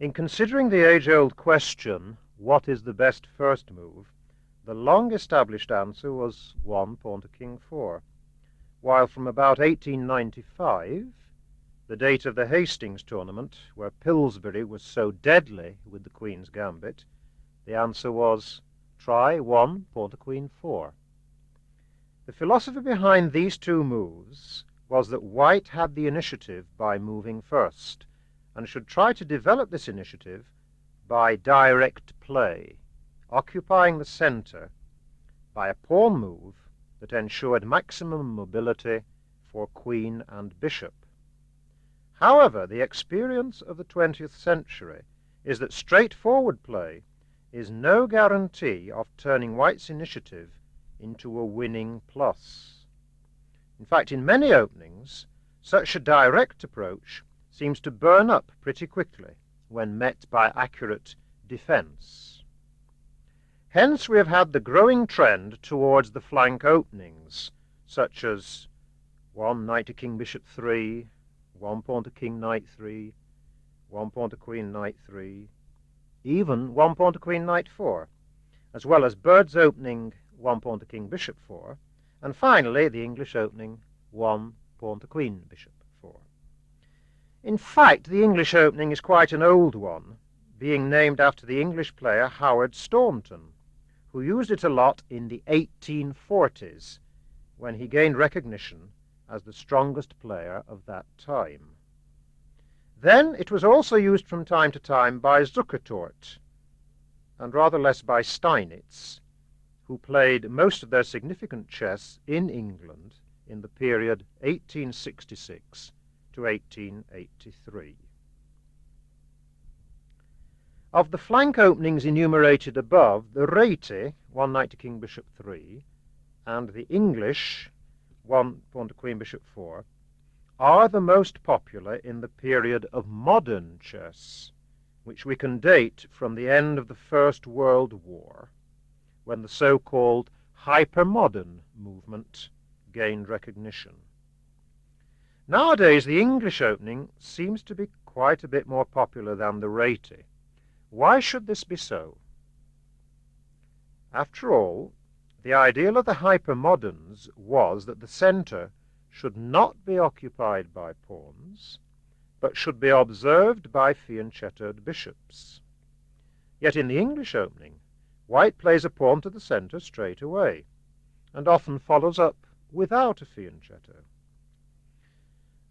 In considering the age-old question, what is the best first move, the long-established answer was 1 pawn to king 4, while from about 1895, the date of the Hastings tournament, where Pillsbury was so deadly with the Queen's Gambit, the answer was try 1 pawn to queen 4. The philosophy behind these two moves was that White had the initiative by moving first, and should try to develop this initiative by direct play, occupying the center by a pawn move that ensured maximum mobility for queen and bishop. However, the experience of the 20th century is that straightforward play is no guarantee of turning White's initiative into a winning plus. In fact, in many openings, such a direct approach seems to burn up pretty quickly when met by accurate defense. Hence we have had the growing trend towards the flank openings, such as 1 knight to king bishop 3, 1 pawn to king knight 3, 1 pawn to queen knight 3, even 1 pawn to queen knight 4, as well as Bird's opening 1 pawn to king bishop 4, and finally the English opening 1 pawn to queen bishop 4. In fact, the English opening is quite an old one, being named after the English player Howard Staunton, who used it a lot in the 1840s, when he gained recognition as the strongest player of that time. Then it was also used from time to time by Zukertort, and rather less by Steinitz, who played most of their significant chess in England in the period 1866 to 1883. Of the flank openings enumerated above, the Réti, 1 knight to king bishop 3, and the English, 1 pawn to queen bishop 4, are the most popular in the period of modern chess, which we can date from the end of the First World War, when the so-called hypermodern movement gained recognition. Nowadays, the English opening seems to be quite a bit more popular than the Réti. Why should this be so? After all, the ideal of the hypermoderns was that the center should not be occupied by pawns, but should be observed by fianchettoed bishops. Yet in the English opening, White plays a pawn to the center straight away, and often follows up without a fianchetto.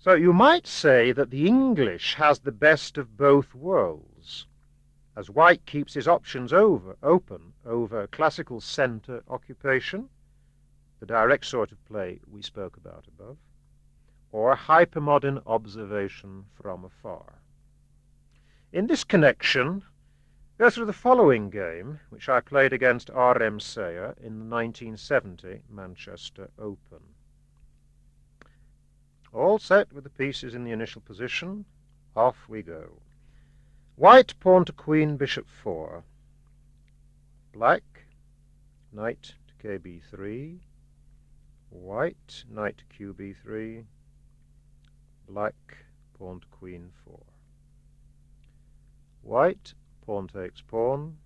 So you might say that the English has the best of both worlds, as White keeps his options open over classical center occupation, the direct sort of play we spoke about above, or hypermodern observation from afar. In this connection, go through the following game, which I played against R.M. Sayer in the 1970 Manchester Open. All set with the pieces in the initial position, off we go. White pawn to queen bishop 4. Black, knight to kb3. White, knight to qb3. Black, pawn to queen 4. White, pawn takes pawn.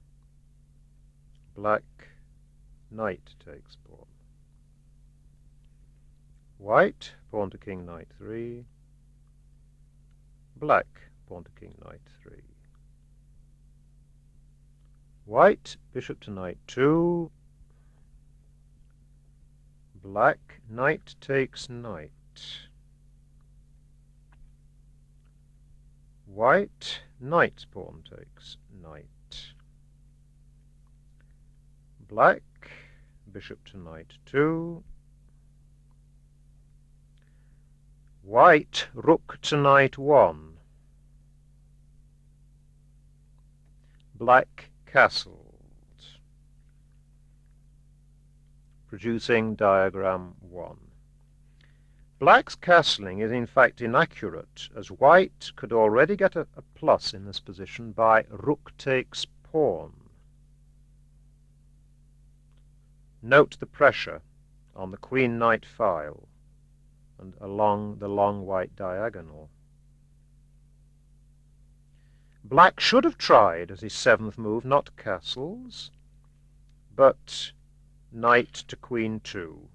Black, knight takes pawn. White, pawn to king knight 3. Black, pawn to king knight 3. White, bishop to knight 2. Black, knight takes knight. White, knight's pawn takes knight. Black, bishop to knight 2. White, rook to knight 1. Black castled, producing diagram 1. Black's castling is in fact inaccurate, as White could already get a plus in this position by rook takes pawn. Note the pressure on the queen-knight file and along the long white diagonal. Black should have tried as his seventh move not castles, but knight to queen 2,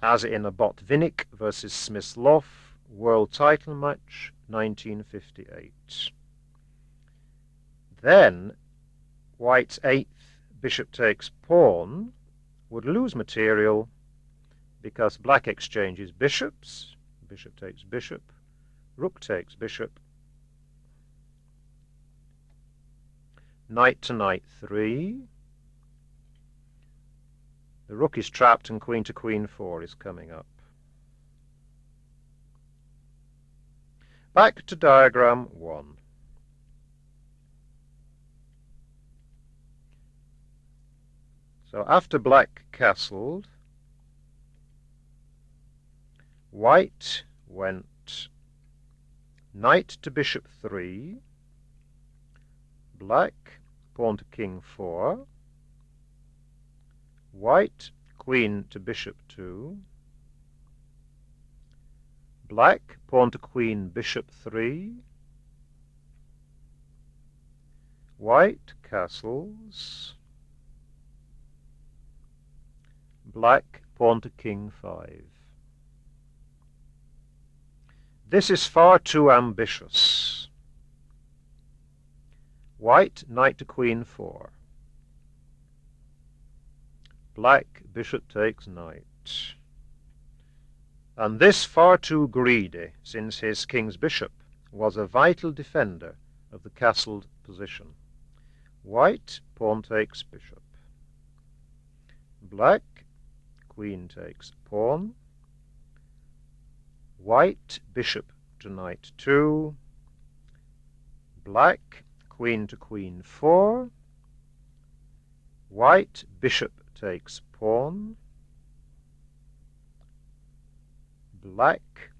as in a Botvinnik versus Smith-Loff world title match 1958. Then White's eighth bishop takes pawn would lose material because Black exchanges bishops, bishop takes bishop, rook takes bishop, knight to knight 3. The rook is trapped and queen to queen 4 is coming up. Back to diagram 1. So after Black castled, White went knight to bishop 3, Black pawn to king 4, White queen to bishop 2, Black pawn to queen bishop 3, White castles, Black pawn to king 5. This is far too ambitious. White knight to queen 4. Black bishop takes knight. And this far too greedy, since his king's bishop was a vital defender of the castled position. White pawn takes bishop. Black queen takes pawn. White bishop to knight 2. Black queen to queen 4. White bishop takes pawn. Black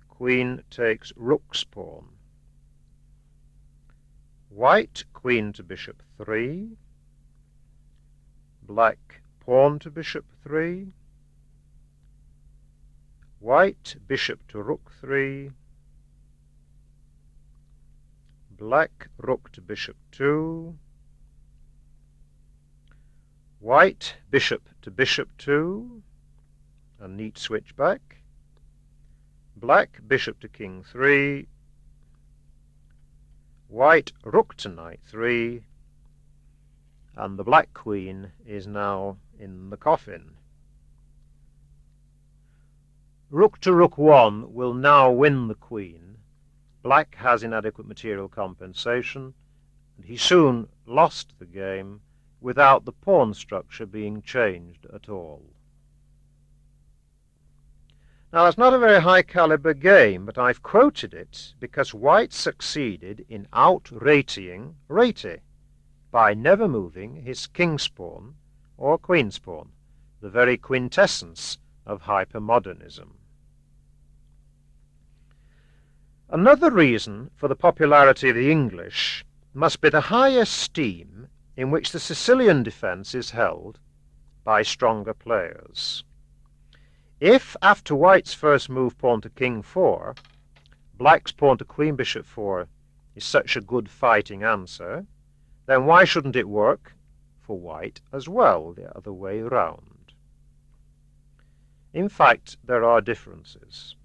queen takes rook's pawn. White queen to bishop 3. Black pawn to bishop 3. White bishop to rook 3. Black rook to bishop 2. White bishop to bishop 2. A neat switch back. Black bishop to king 3. White rook to knight 3. And the black queen is now in the coffin. Rook to rook 1 will now win the queen. Black has inadequate material compensation, and he soon lost the game without the pawn structure being changed at all. Now, that's not a very high-caliber game, but I've quoted it because White succeeded in out-rating Rati by never moving his king's pawn or queen's pawn, the very quintessence of hypermodernism. Another reason for the popularity of the English must be the high esteem in which the Sicilian defence is held by stronger players. If, after White's first move pawn to king 4, Black's pawn to queen bishop 4 is such a good fighting answer, then why shouldn't it work for White as well, the other way round? In fact, there are differences.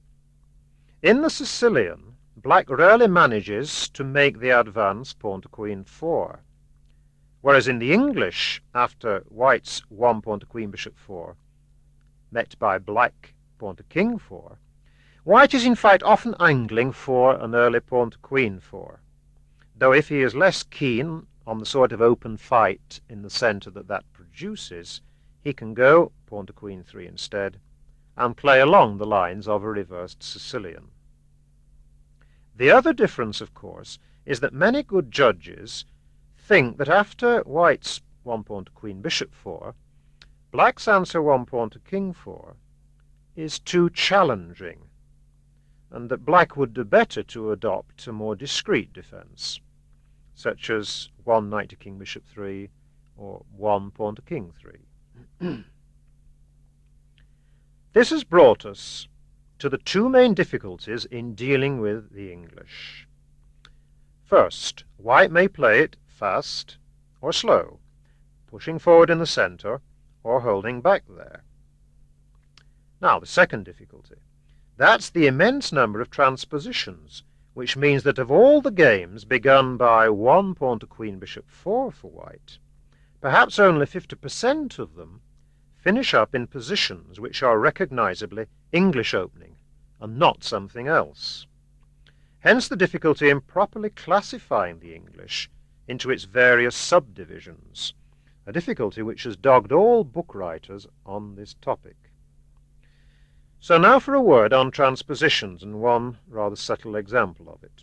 In the Sicilian, Black rarely manages to make the advance pawn to queen 4, whereas in the English, after White's one pawn to queen bishop 4, met by Black pawn to king 4, White is in fact often angling for an early pawn to queen 4, though if he is less keen on the sort of open fight in the centre that produces, he can go pawn to queen 3 instead, and play along the lines of a reversed Sicilian. The other difference, of course, is that many good judges think that after White's one pawn to queen bishop 4, Black's answer one pawn to king 4 is too challenging, and that Black would do better to adopt a more discreet defence, such as one knight to king bishop 3 or one pawn to king 3. This has brought us to the two main difficulties in dealing with the English. First, white may play it fast or slow, pushing forward in the centre or holding back there. Now, the second difficulty. That's the immense number of transpositions, which means that of all the games begun by 1 pawn to queen bishop 4 for white, perhaps only 50% of them finish up in positions which are recognizably English opening and not something else. Hence the difficulty in properly classifying the English into its various subdivisions, a difficulty which has dogged all book writers on this topic. So now for a word on transpositions and one rather subtle example of it.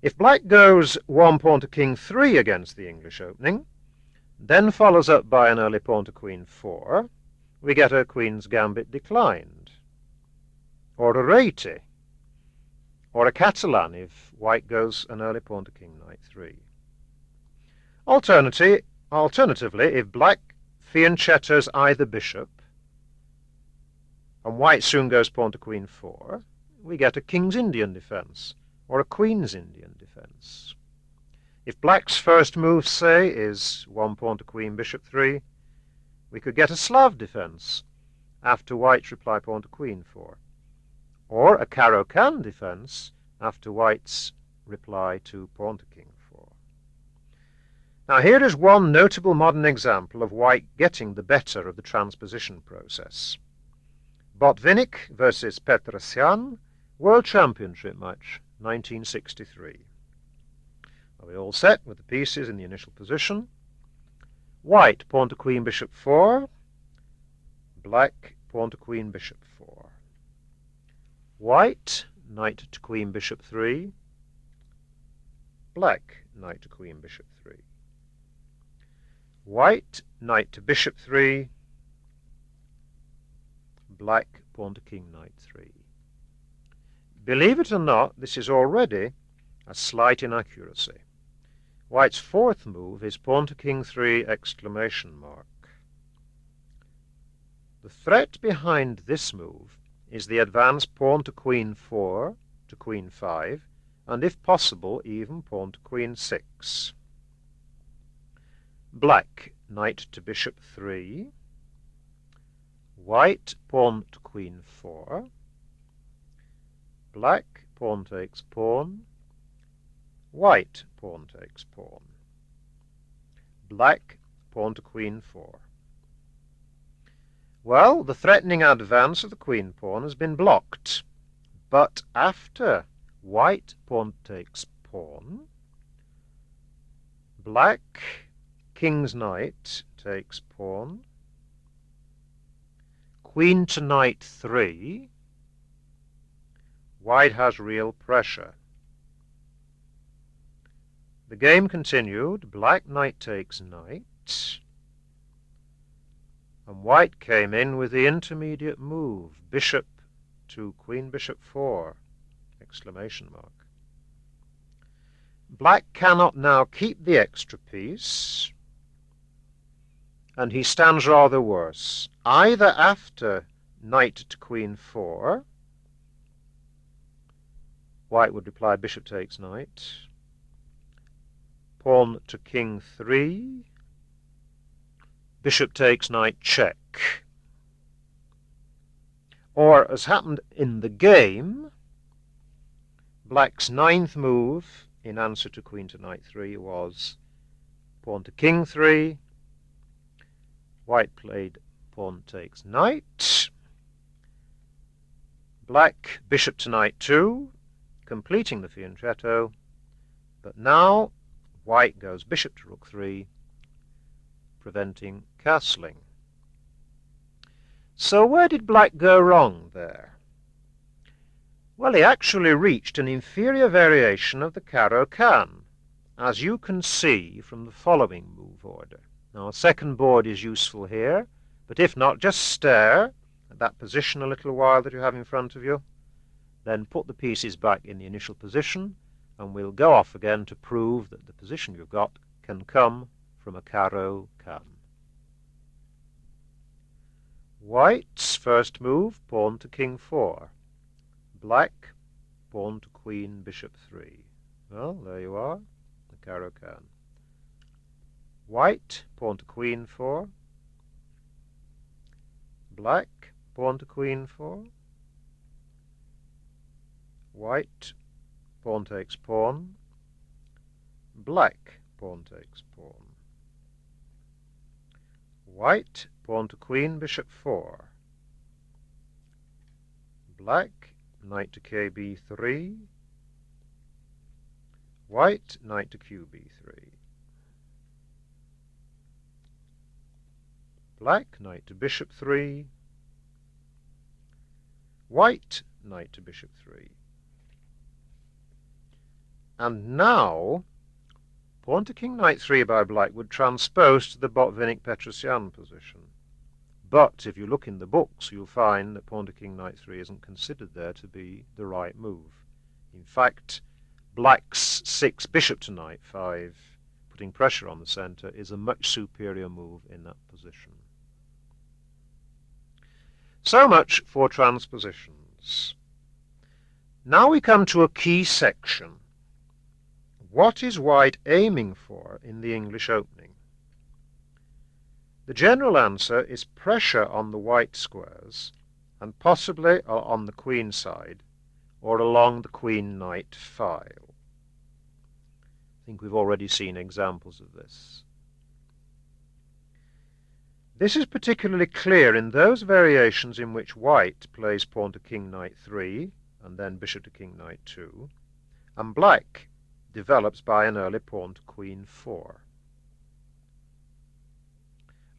If black goes 1 pawn to king 3 against the English opening, then follows up by an early pawn to queen 4, we get a queen's gambit declined, or a réti, or a Catalan if white goes an early pawn to king knight 3. Alternatively, if black fianchettos either bishop, and white soon goes pawn to queen 4, we get a king's Indian defence, or a queen's Indian defence. If black's first move, say, is 1 pawn to queen bishop 3, we could get a Slav defence after white's reply pawn to queen 4, or a Caro-Kann defence after white's reply to pawn to king 4. Now here is one notable modern example of white getting the better of the transposition process. Botvinnik versus Petrosyan, World Championship match, 1963. Are we all set with the pieces in the initial position? White, pawn to queen bishop 4. Black, pawn to queen bishop 4. White, knight to queen bishop 3. Black, knight to queen bishop 3. White, knight to bishop 3. Black, pawn to king knight 3. Believe it or not, this is already a slight inaccuracy. White's fourth move is pawn to king 3 exclamation mark. The threat behind this move is the advance pawn to queen 4 to queen 5, and if possible even pawn to queen 6. Black, knight to bishop 3. White, pawn to queen 4. Black, pawn takes pawn. White, pawn takes pawn. Black, pawn to queen 4. Well, the threatening advance of the queen pawn has been blocked, but after white pawn takes pawn, black, king's knight takes pawn, queen to knight 3, white has real pressure. The game continued, black knight takes knight, and white came in with the intermediate move, bishop to queen bishop 4, exclamation mark. Black cannot now keep the extra piece, and he stands rather worse. Either after knight to queen 4, white would reply bishop takes knight, pawn to king 3, bishop takes knight check. Or, as happened in the game, black's ninth move in answer to queen to knight 3 was pawn to king 3, white played pawn takes knight, black bishop to knight 2, completing the fianchetto, but now white goes bishop to rook 3, preventing castling. So where did black go wrong there? Well, he actually reached an inferior variation of the Caro-Kann, as you can see from the following move order. Now, a second board is useful here, but if not, just stare at that position a little while that you have in front of you, then put the pieces back in the initial position, and we'll go off again to prove that the position you've got can come from a Caro-Kann. White's first move, pawn to king 4. Black, pawn to queen bishop 3. Well, there you are, the Caro-Can. White, pawn to queen 4. Black, pawn to queen 4. White, pawn takes pawn. Black, pawn takes pawn. White, pawn to queen, bishop 4. Black, knight to KB3. White, knight to QB3. Black, knight to bishop 3. White, knight to bishop 3. And now, pawn to king knight 3 by black would transpose to the Botvinnik-Petrosyan position. But if you look in the books, you'll find that pawn to king knight 3 isn't considered there to be the right move. In fact, black's 6 bishop to knight 5, putting pressure on the centre, is a much superior move in that position. So much for transpositions. Now we come to a key section. What is white aiming for in the English opening? The general answer is pressure on the white squares, and possibly on the queen side, or along the queen-knight file. I think we've already seen examples of this. This is particularly clear in those variations in which white plays pawn to king knight 3, and then bishop to king knight 2, and black develops by an early pawn to queen 4.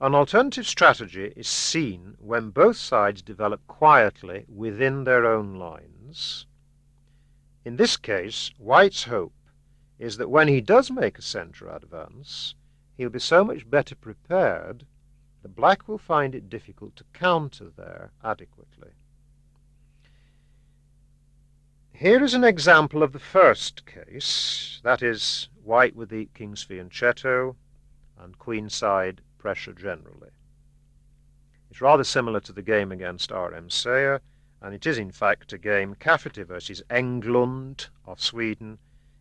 An alternative strategy is seen when both sides develop quietly within their own lines. In this case, white's hope is that when he does make a centre advance, he'll be so much better prepared that black will find it difficult to counter there adequately. Here is an example of the first case, that is, white with the king's fianchetto and queenside pressure generally. It's rather similar to the game against R.M. Sayer, and it is in fact a game Cafferty versus Englund of Sweden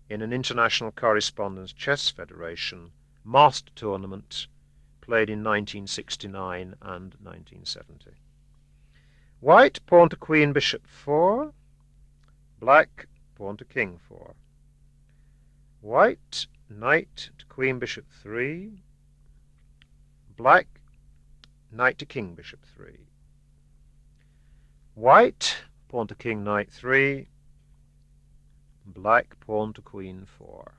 in an International Correspondence Chess Federation master tournament played in 1969 and 1970. White, pawn to queen, bishop 4. Black, pawn to king 4. White, knight to queen, bishop 3. Black, knight to king, bishop 3. White, pawn to king, knight 3. Black, pawn to queen 4.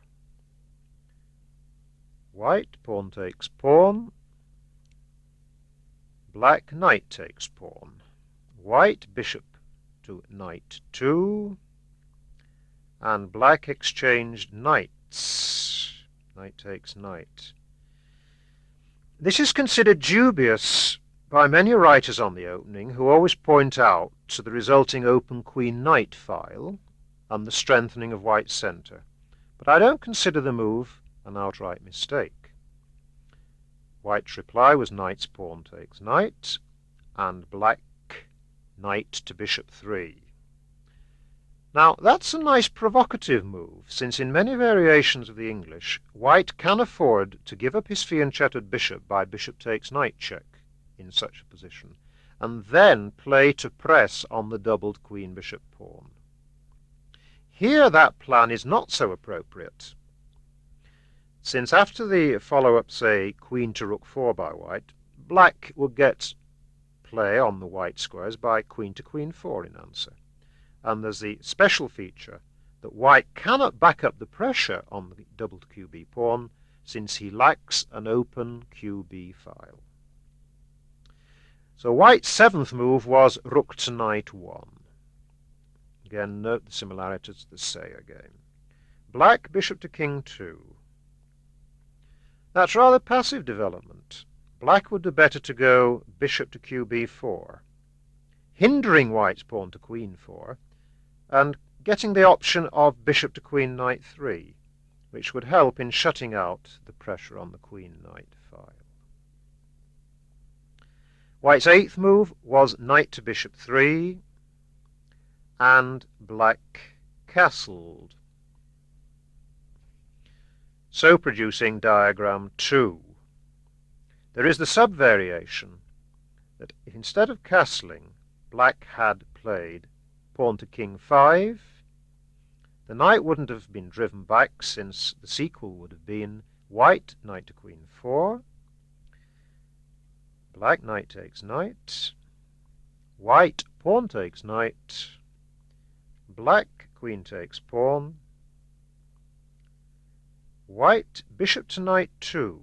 White, pawn takes pawn. Black, knight takes pawn. White, bishop to knight 2. And black exchanged knights. Knight takes knight. This is considered dubious by many writers on the opening, who always point out to the resulting open queen-knight file and the strengthening of white's centre. But I don't consider the move an outright mistake. White's reply was knight's pawn takes knight, and black knight to bishop 3. Now, that's a nice provocative move, since in many variations of the English, white can afford to give up his fianchettoed bishop by bishop takes knight check in such a position, and then play to press on the doubled queen-bishop pawn. Here that plan is not so appropriate, since after the follow-up, say, queen to rook 4 by white, black would get play on the white squares by queen to queen 4 in answer. And there's the special feature that white cannot back up the pressure on the doubled QB pawn, since he lacks an open QB file. So white's seventh move was rook to knight 1. Again, note the similarity to the Sayer game. Black, bishop to king 2. That's rather passive development. Black would do better to go bishop to QB4, hindering white's pawn to queen 4, and getting the option of bishop to queen knight 3, which would help in shutting out the pressure on the queen knight file. White's eighth move was knight to bishop 3, and black castled. so producing diagram 2. There is the sub-variation that if instead of castling, black had played pawn to king 5, the knight wouldn't have been driven back, since the sequel would have been white knight to queen 4, black knight takes knight, white pawn takes knight, black queen takes pawn, white bishop to knight 2,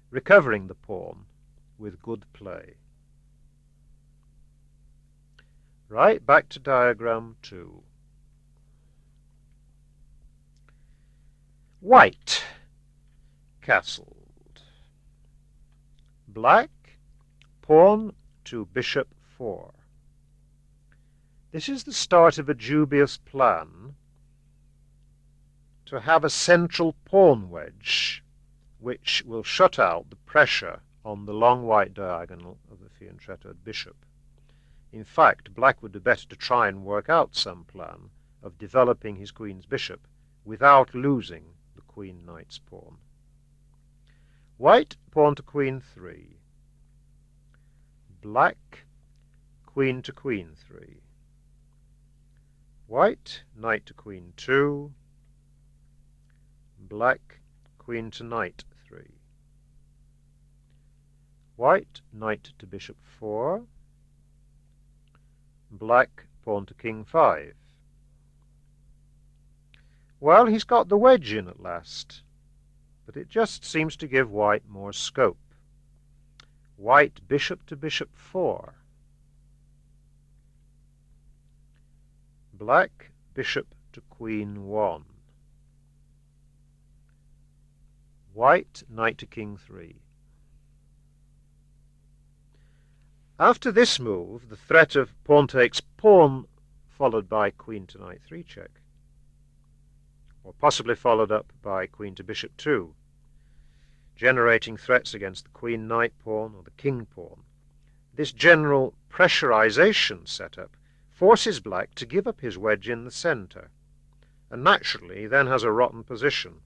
recovering the pawn with good play. Right, back to diagram 2. White castled. Black pawn to bishop 4. This is the start of a dubious plan to have a central pawn wedge which will shut out the pressure on the long white diagonal of the fianchettoed bishop. In fact, black would do better to try and work out some plan of developing his queen's bishop without losing the queen-knight's pawn. White pawn to queen 3. Black queen to queen 3. White knight to queen 2. Black queen to knight 3. White knight to bishop 4. Black pawn to king 5. Well, he's got the wedge in at last, but it just seems to give white more scope. White bishop to bishop 4. Black bishop to queen 1. White knight to king 3. After this move, the threat of pawn takes pawn, followed by queen to knight 3 check, or possibly followed up by queen to bishop 2, generating threats against the queen knight pawn or the king pawn. This general pressurization setup forces black to give up his wedge in the center, and naturally he then has a rotten position,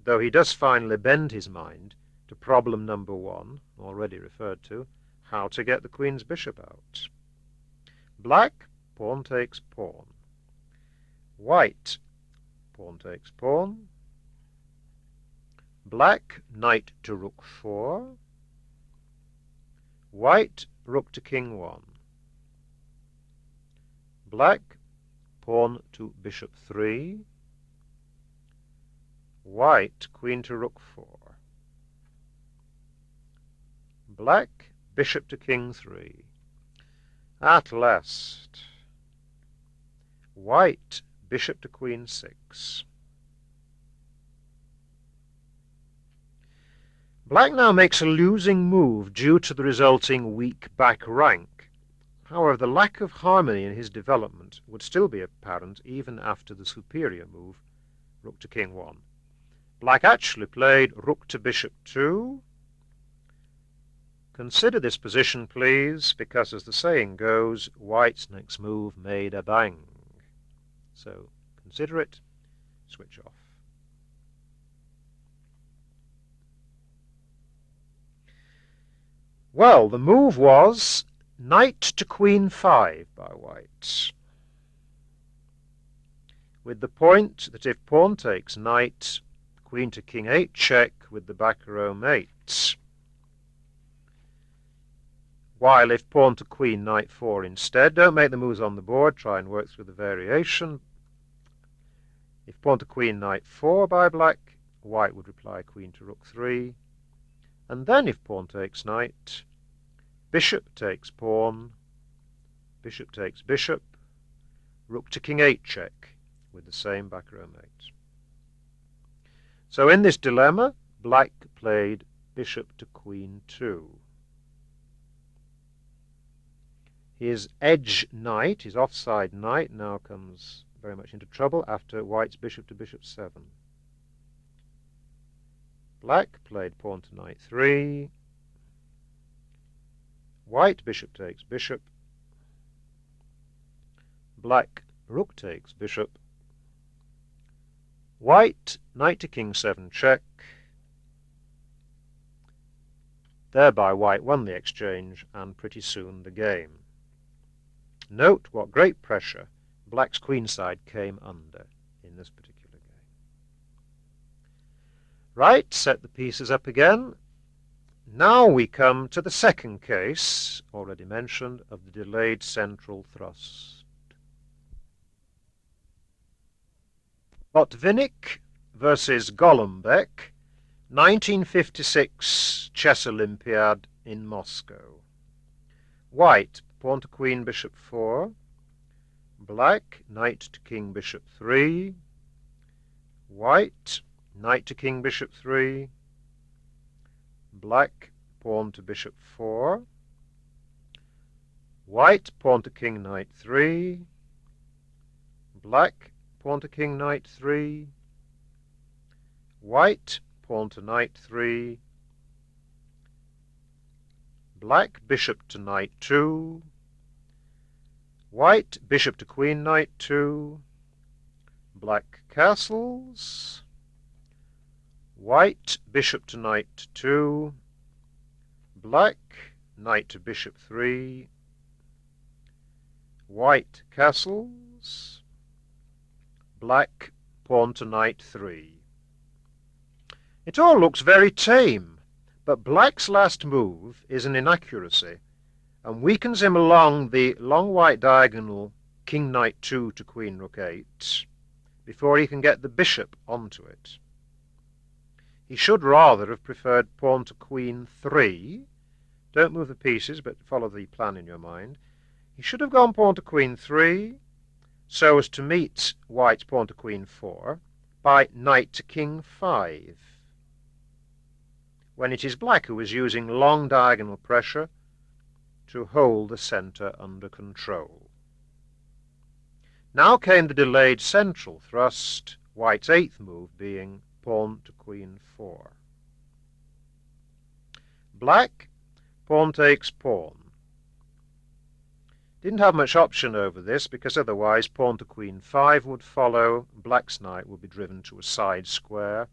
though he does finally bend his mind to problem number 1, already referred to, how to get the queen's bishop out. Black, pawn takes pawn. White, pawn takes pawn. Black, knight to rook 4. White, rook to king 1. Black, pawn to bishop 3. White, queen to rook 4. Black, bishop to king 3. At last. White, bishop to queen 6. Black now makes a losing move due to the resulting weak back rank. However, the lack of harmony in his development would still be apparent even after the superior move, rook to king 1. Black actually played rook to bishop 2. Consider this position, please, because as the saying goes, white's next move made a bang. So consider it, switch off. Well, the move was knight to queen 5 by white, with the point that if pawn takes knight, queen to king 8 check with the back row mate. While if pawn to queen knight 4 instead, don't make the moves on the board, try and work through the variation. If pawn to queen knight 4 by black, white would reply queen to rook 3. And then if pawn takes knight, bishop takes pawn, bishop takes bishop, rook to king 8 check with the same back row mate. So in this dilemma, black played bishop to queen 2. His edge knight, his offside knight, now comes very much into trouble after white's bishop to bishop 7. Black played pawn to knight 3. White bishop takes bishop. Black rook takes bishop. White, knight to king 7 check. Thereby white won the exchange and pretty soon the game. Note what great pressure black's queenside came under in this particular game. Right, set the pieces up again. Now we come to the second case, already mentioned, of the delayed central thrust. Botvinnik versus Golombek, 1956 Chess Olympiad in Moscow. White, pawn to queen, bishop 4. Black, knight to king, bishop 3. White, knight to king, bishop 3. Black, pawn to bishop 4. White, pawn to king, knight 3. Black, pawn to king, knight 3. White, pawn to knight 3. Black, bishop to knight 2. White, bishop to queen, knight 2. Black castles. White, bishop to knight 2. Black, knight to bishop 3. White castles. Black, pawn to knight 3. It all looks very tame, but black's last move is an inaccuracy and weakens him along the long white diagonal king knight 2 to queen rook 8 before he can get the bishop onto it. He should rather have preferred pawn to queen 3. Don't move the pieces, but follow the plan in your mind. He should have gone pawn to queen 3 so as to meet white's pawn to queen 4 by knight to king 5. When it is black who is using long diagonal pressure to hold the centre under control. Now came the delayed central thrust, white's 8th move being pawn to queen 4. Black, pawn takes pawn. Didn't have much option over this because otherwise pawn to queen 5 would follow, black's knight would be driven to a side square,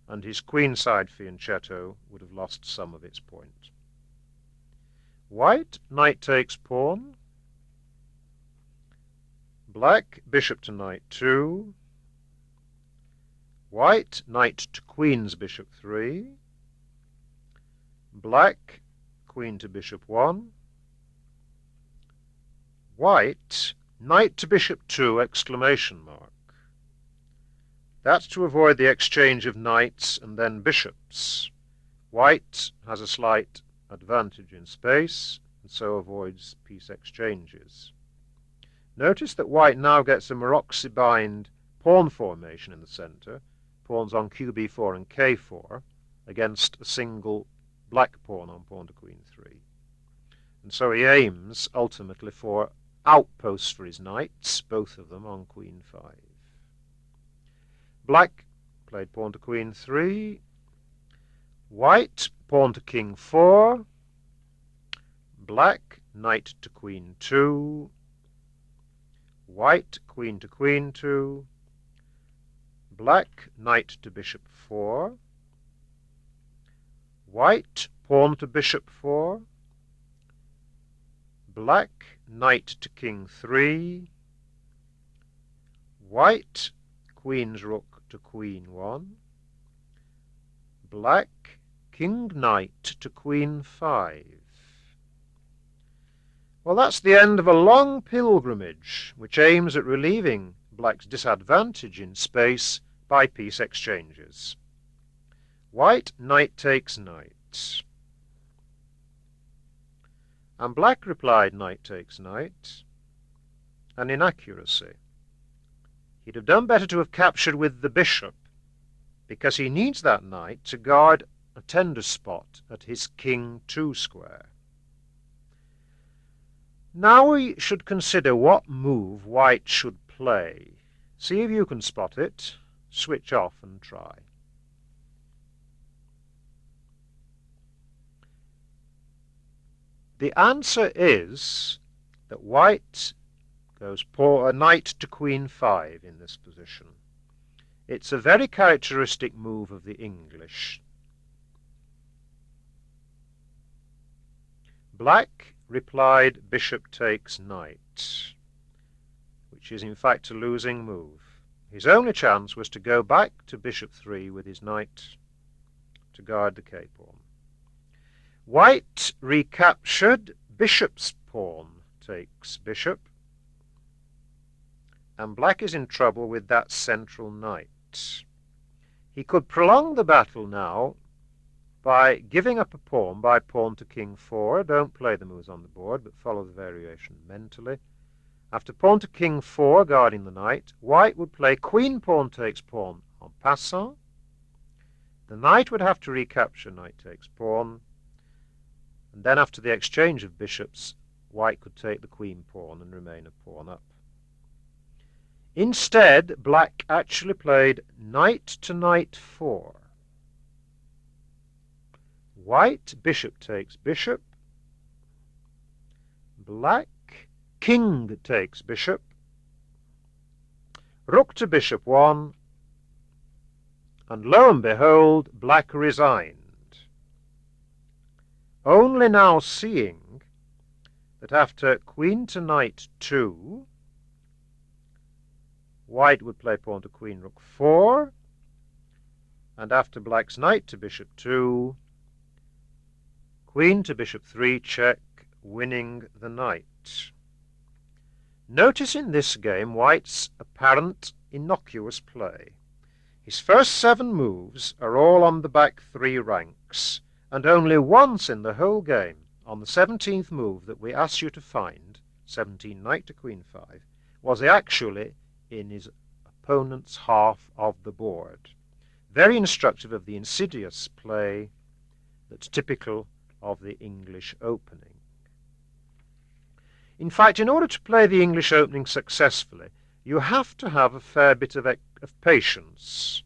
and his queenside fianchetto would have lost some of its point. White, knight takes pawn. Black, bishop to knight 2. White, knight to queen's bishop 3. Black, queen to bishop 1. White, knight to bishop 2, exclamation mark. That's to avoid the exchange of knights and then bishops. White has a slight advantage in space, and so avoids piece exchanges. Notice that white now gets a Maroczy-bind pawn formation in the centre, pawns on QB4 and K4, against a single black pawn on pawn to queen 3. And so he aims, ultimately, for outposts for his knights, both of them on queen 5. Black played pawn to queen 3. White, pawn to king 4. Black, knight to queen 2. White, queen to queen 2. Black, knight to bishop 4. White, pawn to bishop 4. Black, knight to king 3. White, queen's rook to queen 1. Black, king knight to queen 5. Well, that's the end of a long pilgrimage which aims at relieving black's disadvantage in space by piece exchanges. White, knight takes knight. And black replied knight takes knight, an inaccuracy. He'd have done better to have captured with the bishop, because he needs that knight to guard a tender spot at his king 2 square. Now we should consider what move white should play. See if you can spot it. Switch off and try. The answer is that white goes knight to queen 5 in this position. It's a very characteristic move of the English. Black replied bishop takes knight, which is in fact a losing move. His only chance was to go back to bishop 3 with his knight to guard the k-pawn. White recaptured bishop's pawn takes bishop, and black is in trouble with that central knight. He could prolong the battle now by giving up a pawn by pawn to king 4. Don't play the moves on the board, but follow the variation mentally. After pawn to king 4, guarding the knight, white would play queen pawn takes pawn en passant. The knight would have to recapture knight takes pawn, and then after the exchange of bishops, white could take the queen pawn and remain a pawn up. Instead, black actually played knight to knight 4. White bishop takes bishop. Black king takes bishop. Rook to bishop 1. And lo and behold, black resigned. Only now seeing that after queen to knight 2, white would play pawn to queen rook 4, and after black's knight to bishop 2, queen to bishop 3 check, winning the knight. Notice in this game white's apparent innocuous play. His first 7 moves are all on the back 3 ranks, and only once in the whole game, on the 17th move that we asked you to find, 17 knight to queen 5, was he actually in his opponent's half of the board. Very instructive of the insidious play that's typical of the English opening. In fact, in order to play the English opening successfully, you have to have a fair bit of patience.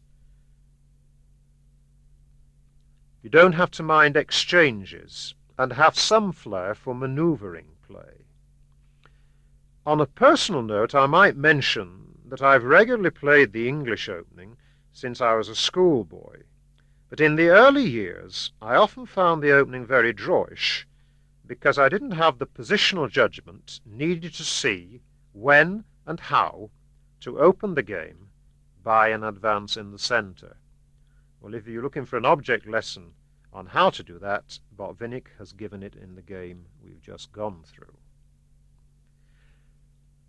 You don't have to mind exchanges and have some flair for manoeuvring play. On a personal note, I might mention that I've regularly played the English opening since I was a schoolboy, but in the early years I often found the opening very drawish because I didn't have the positional judgment needed to see when and how to open the game by an advance in the centre. Well, if you're looking for an object lesson on how to do that, Botvinnik has given it in the game we've just gone through.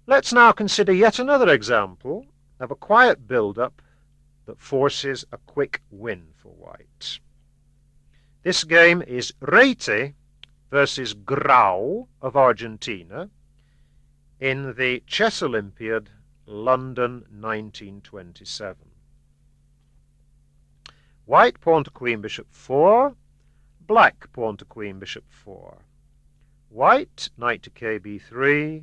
Let's now consider yet another example of a quiet build-up that forces a quick win for white. This game is Reite versus Grau of Argentina in the Chess Olympiad, London 1927. White pawn to queen bishop 4, black pawn to queen bishop 4. White knight to kb3,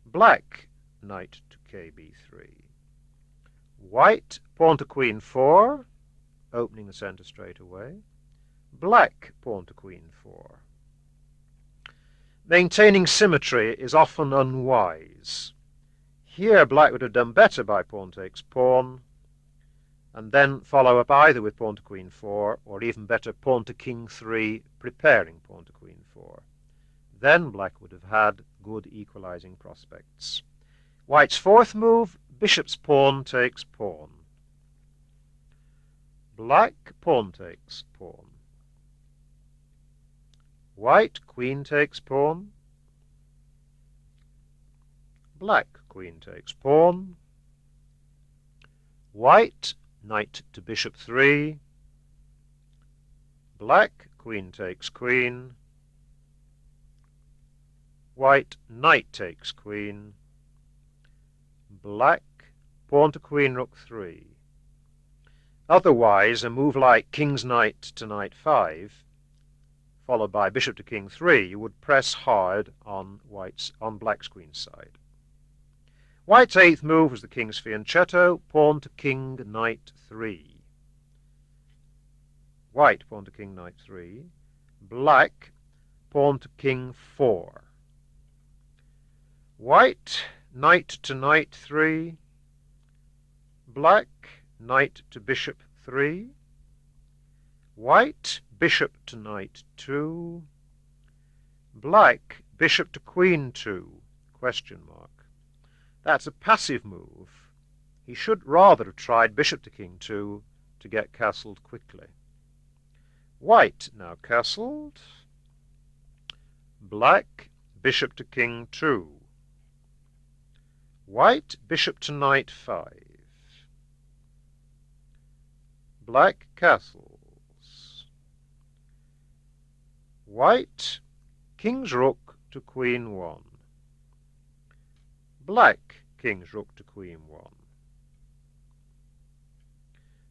black knight to kb3. White pawn to queen 4, opening the center straight away. Black pawn to queen 4. Maintaining symmetry is often unwise. Here black would have done better by pawn takes pawn, and then follow up either with pawn to queen 4, or even better, pawn to king 3, preparing pawn to queen 4. Then black would have had good equalizing prospects. White's 4th move, bishop's pawn takes pawn. Black pawn takes pawn. White queen takes pawn. Black queen takes pawn. White knight to bishop 3. Black queen takes queen. White knight takes queen. Black pawn to queen rook 3. Otherwise, a move like king's knight to knight 5, followed by bishop to king 3, would press hard on black's queen side. White's 8th move was the king's fianchetto, pawn to king knight 3. White pawn to king knight 3. Black pawn to king 4. White knight to knight 3. Black knight to bishop 3. White, bishop to knight 2. Black, bishop to queen 2, question mark. That's a passive move. He should rather have tried bishop to king 2 to get castled quickly. White now castled. Black, bishop to king 2. White, bishop to knight 5. Black castles. White, king's rook to queen 1. Black, king's rook to queen 1.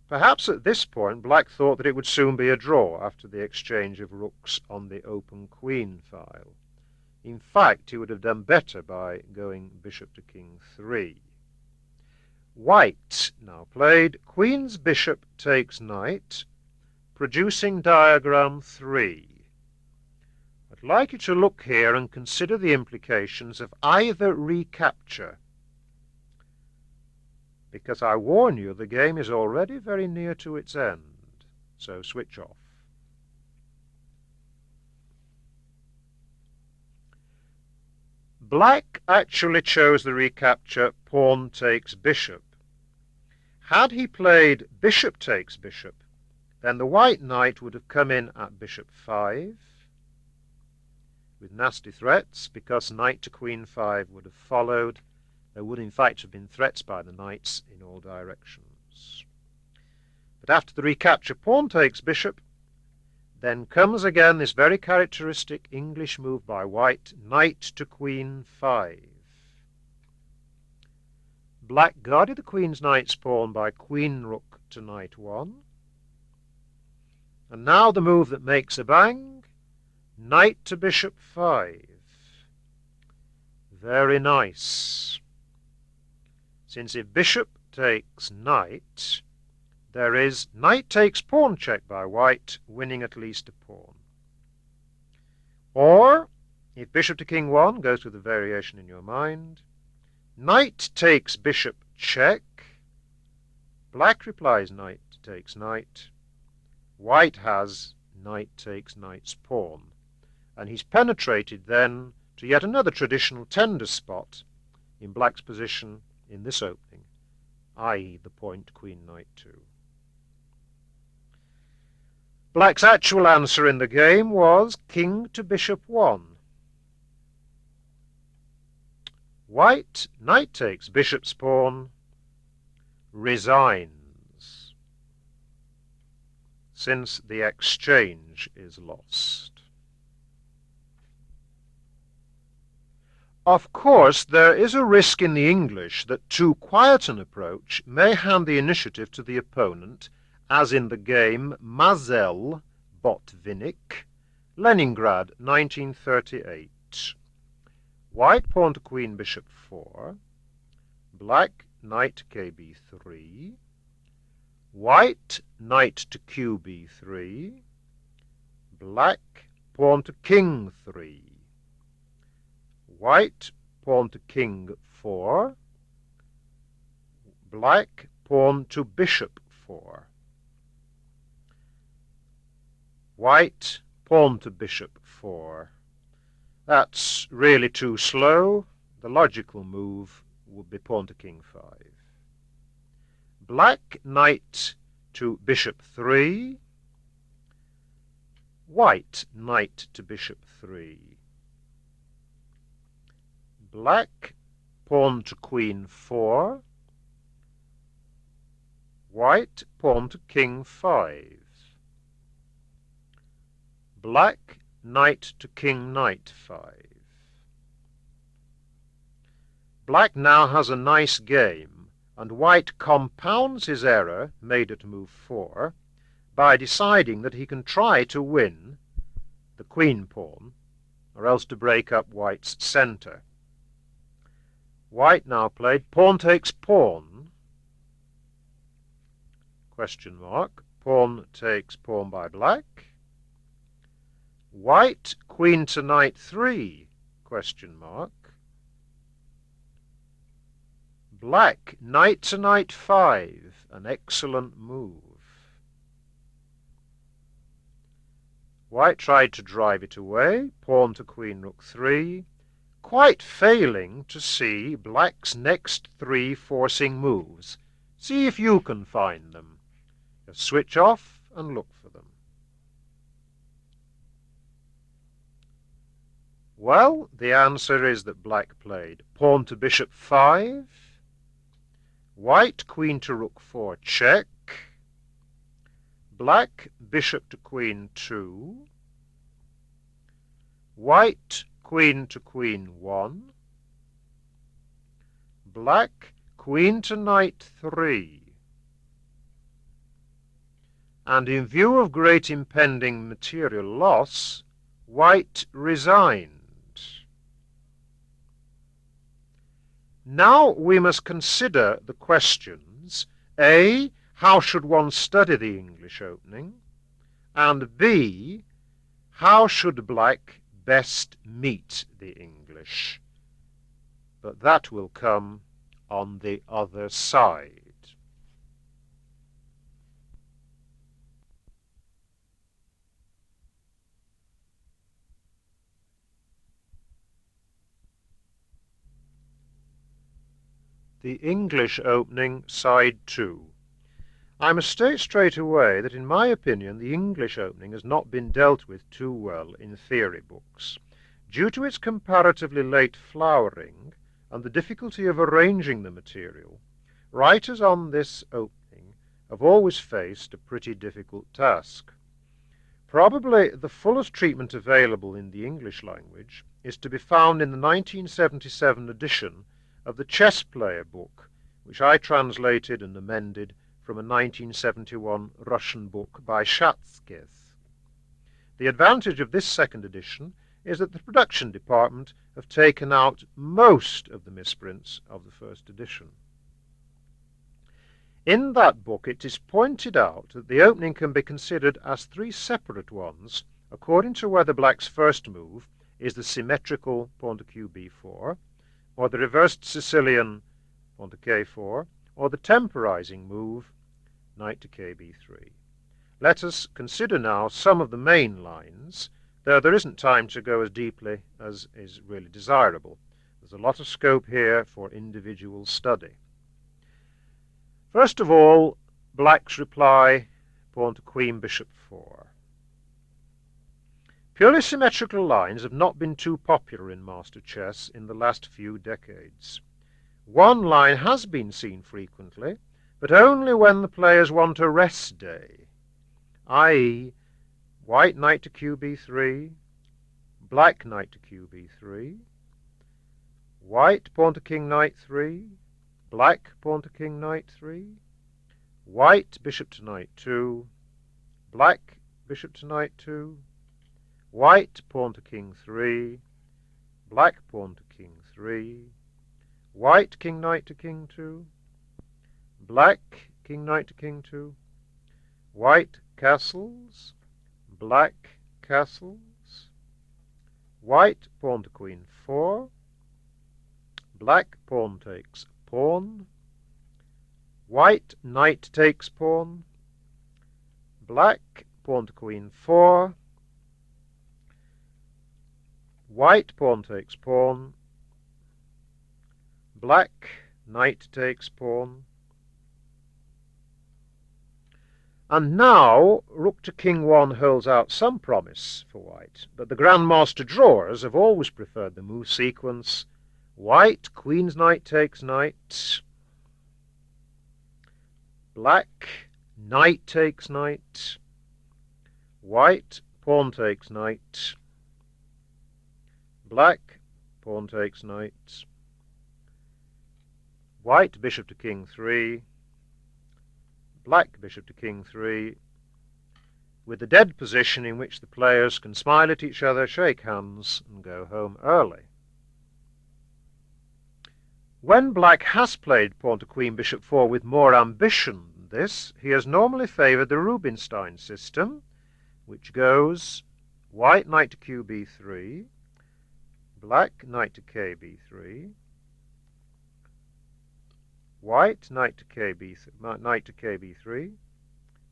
Perhaps at this point Black thought that it would soon be a draw after the exchange of rooks on the open queen file. In fact, he would have done better by going bishop to king 3. White now played queen's bishop takes knight, producing diagram 3. I'd like you to look here and consider the implications of either recapture, because I warn you the game is already very near to its end, so switch off. Black actually chose the recapture pawn takes bishop. Had he played bishop takes bishop, then the white knight would have come in at bishop 5 with nasty threats, because knight to queen 5 would have followed. There would in fact have been threats by the knights in all directions. But after the recapture pawn takes bishop, then comes again this very characteristic English move by white, knight to queen 5. Black guarded the queen's knight's pawn by queen rook to knight 1. And now the move that makes a bang, knight to bishop 5. Very nice. Since if bishop takes knight, there is knight takes pawn check by white, winning at least a pawn. Or, if bishop to king 1, go through the variation in your mind, knight takes bishop check. Black replies knight takes knight. White has knight takes knight's pawn. And he's penetrated then to yet another traditional tender spot in black's position in this opening, i.e. the point queen knight 2. Black's actual answer in the game was king to bishop 1. White, knight takes bishop's pawn, resigns, since the exchange is lost. Of course, there is a risk in the English that too quiet an approach may hand the initiative to the opponent, as in the game Mazel Botvinnik, Leningrad, 1938. White pawn to queen bishop 4, black knight kb3, white knight to qb3, black pawn to king 3, white pawn to king 4, black pawn to bishop 4, white pawn to bishop 4. That's really too slow. The logical move would be pawn to king 5. Black knight to bishop 3, white knight to bishop 3. Black pawn to queen 4, white pawn to king 5. Black knight to king knight 5. Black now has a nice game, and white compounds his error made at move 4 by deciding that he can try to win the queen pawn, or else to break up white's centre. White now played pawn takes pawn, question mark, pawn takes pawn by black. White queen to knight 3, question mark. Black, knight to knight 5, an excellent move. White tried to drive it away, pawn to queen rook 3, quite failing to see black's next 3 forcing moves. See if you can find them. Just switch off and look for them. Well, the answer is that black played pawn to bishop 5, white queen to rook 4 check, black bishop to queen 2, white queen to queen 1, black queen to knight 3, and in view of great impending material loss, white resigned. Now we must consider the questions: A, how should one study the English opening? And B, how should black best meet the English? But that will come on the other side. The English opening, side 2. I must state straight away that in my opinion the English opening has not been dealt with too well in theory books. Due to its comparatively late flowering and the difficulty of arranging the material, writers on this opening have always faced a pretty difficult task. Probably the fullest treatment available in the English language is to be found in the 1977 edition of the Chess Player book, which I translated and amended from a 1971 Russian book by Shatskis. The advantage of this second edition is that the production department have taken out most of the misprints of the first edition. In that book it is pointed out that the opening can be considered as 3 separate ones according to whether black's first move is the symmetrical pawn to QB4, or the reversed Sicilian pawn to K4, or the temporizing move knight to KB3. Let us consider now some of the main lines, though there isn't time to go as deeply as is really desirable. There's a lot of scope here for individual study. First of all, black's reply, pawn to queen bishop 4. Purely symmetrical lines have not been too popular in master chess in the last few decades. One line has been seen frequently, but only when the players want a rest day, i.e. white knight to QB3, black knight to QB3, white pawn to king knight 3, black pawn to king knight 3, white bishop to knight 2, black bishop to knight 2, white pawn to king 3, black pawn to king 3, white king knight to king 2, black king knight to king 2, white castles, black castles, white pawn to queen 4, black pawn takes pawn, white knight takes pawn, black pawn to queen 4, white pawn takes pawn, black knight takes pawn, and now rook to king 1 holds out some promise for white, but the grandmaster drawers have always preferred the move sequence white queen's knight takes knight, black knight takes knight, white pawn takes knight, black pawn takes knight, white bishop to king 3, black bishop to king 3, with the dead position in which the players can smile at each other, shake hands, and go home early. When black has played pawn to queen bishop 4 with more ambition than this, he has normally favoured the Rubinstein system, which goes white knight to QB3, black knight to KB3, White, knight to KB3,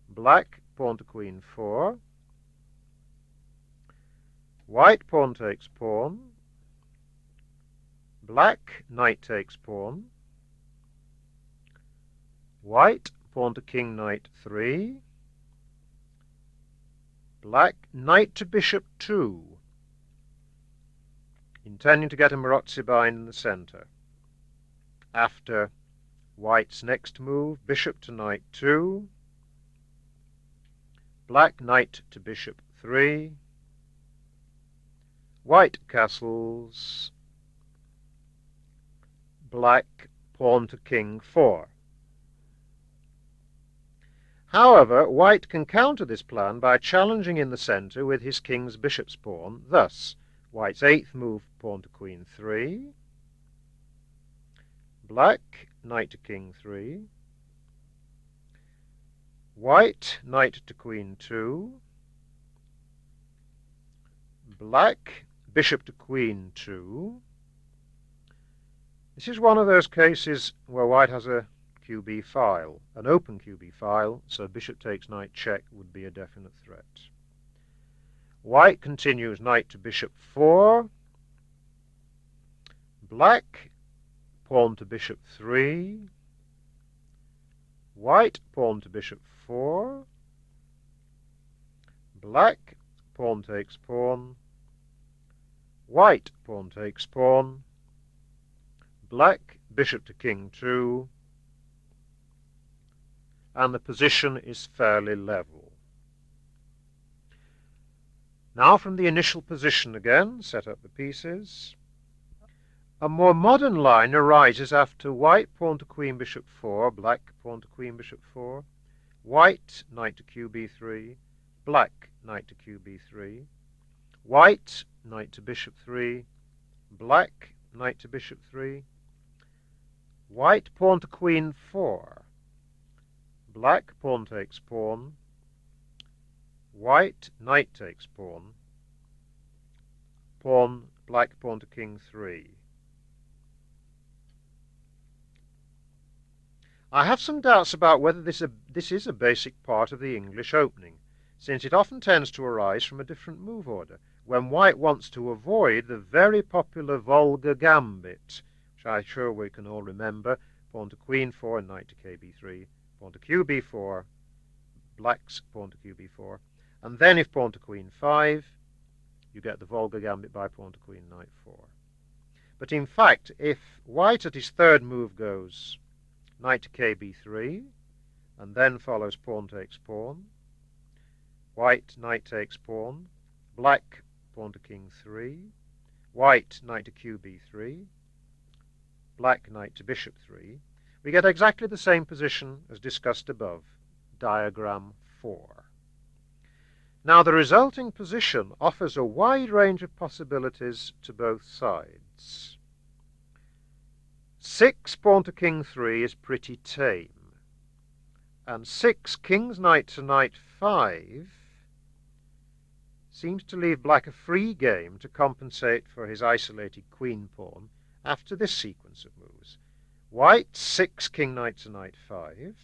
black, pawn to queen 4, white, pawn takes pawn, black, knight takes pawn, white, pawn to king, knight 3, black, knight to bishop 2, intending to get a Marozzi bind in the center. After white's next move, bishop to knight 2, black, knight to bishop 3, white castles, black, pawn to king 4. However, white can counter this plan by challenging in the center with his king's bishop's pawn. Thus, white's eighth move, pawn to queen 3, black, knight to king 3, white, knight to queen 2, black, bishop to queen 2. This is one of those cases where white has a QB file, an open QB file, so bishop takes knight check would be a definite threat. White continues knight to bishop 4, black, pawn to bishop 3, white, pawn to bishop 4, black, pawn takes pawn, white, pawn takes pawn, black, bishop to king 2, and the position is fairly level. Now from the initial position again, set up the pieces. A more modern line arises after white, pawn to queen, bishop 4, black, pawn to queen, bishop 4, white, knight to QB3, black, knight to QB3, white, knight to bishop 3, black, knight to bishop 3, white, pawn to queen 4, black, pawn takes pawn, white, knight takes pawn, pawn, black, pawn to king 3. I have some doubts about whether this is a basic part of the English opening, since it often tends to arise from a different move order, when white wants to avoid the very popular vulgar gambit, which I'm sure we can all remember, pawn to queen 4 and knight to KB3, pawn to QB4, black's pawn to QB4, and then if pawn to queen 5, you get the vulgar gambit by pawn to queen knight 4. But in fact, if white at his third move goes knight to KB3, and then follows pawn takes pawn, white, knight takes pawn, black, pawn to king 3, white, knight to QB3, black, knight to bishop 3, we get exactly the same position as discussed above, diagram 4. Now the resulting position offers a wide range of possibilities to both sides. 6 pawn to king 3 is pretty tame, and 6 king's knight to knight 5 seems to leave black a free game to compensate for his isolated queen pawn after this sequence of moves. White, 6 king knight to knight 5,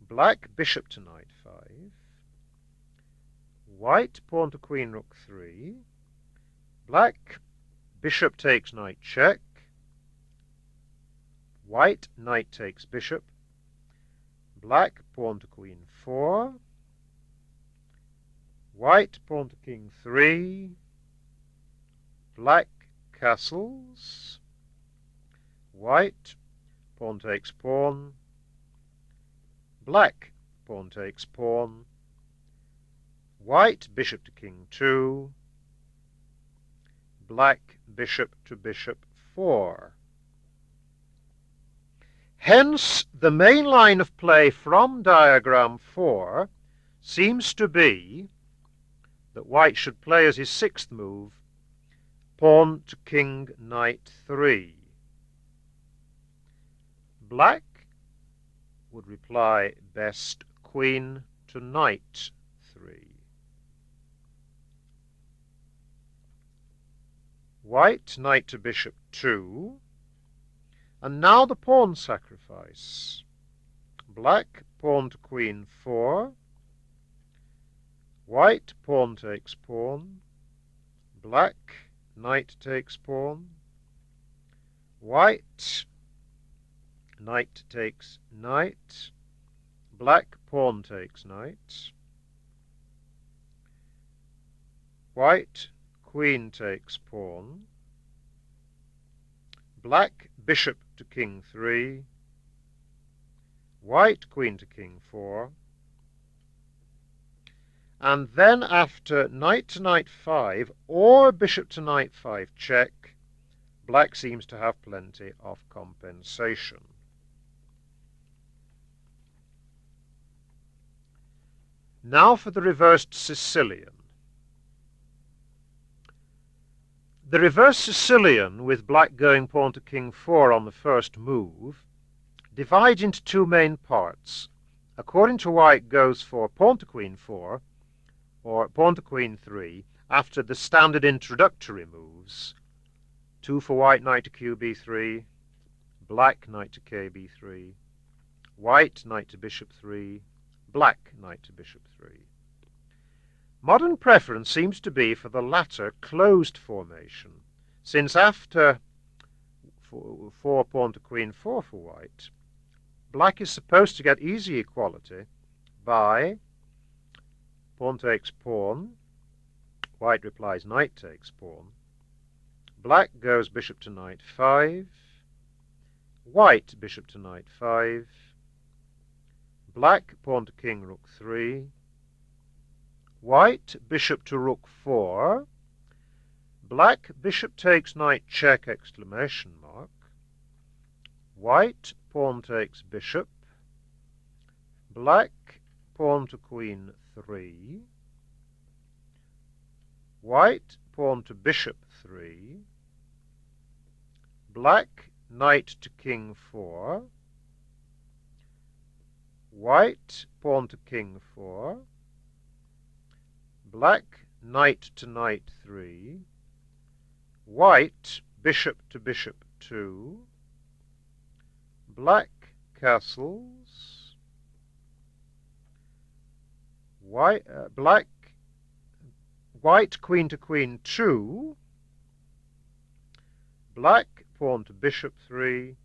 black, bishop to knight 5, white, pawn to queen rook 3, black, bishop takes knight check, white, knight takes bishop, black, pawn to queen 4, white, pawn to king 3, black, castles, white, pawn takes pawn, black, pawn takes pawn, white, bishop to king 2, black, bishop to bishop 4. Hence, the main line of play from diagram 4 seems to be that white should play as his sixth move, pawn to king knight 3. Black would reply best queen to knight 3. White, knight to bishop 2, And now the pawn sacrifice. Black, pawn to queen 4. White, pawn takes pawn. Black, knight takes pawn. White, knight takes knight. Black, pawn takes knight. White, queen takes pawn. Black, bishop to king 3. White, queen to king 4. And then after knight to knight 5 or bishop to knight 5 check, black seems to have plenty of compensation. Now for the reversed Sicilian. The reversed Sicilian, with black going pawn to king 4 on the first move, divides into two main parts. According to white, goes for pawn to queen 4 or pawn to queen 3 after the standard introductory moves. 2 for white, knight to QB3, black, knight to KB3, white, knight to bishop 3, black, knight to bishop 3. Modern preference seems to be for the latter closed formation, since after 4 pawn to queen 4 for white, black is supposed to get easy equality by pawn takes pawn, white replies knight takes pawn, black goes bishop to knight 5, white bishop to knight 5, black pawn to king rook 3, white bishop to rook 4, black bishop takes knight check exclamation mark, white pawn takes bishop, black pawn to queen 3, white pawn to bishop 3, black knight to king 4, white pawn to king 4, black knight to knight 3, white bishop to bishop 2, black castles, white queen to queen 2, black pawn to bishop 3,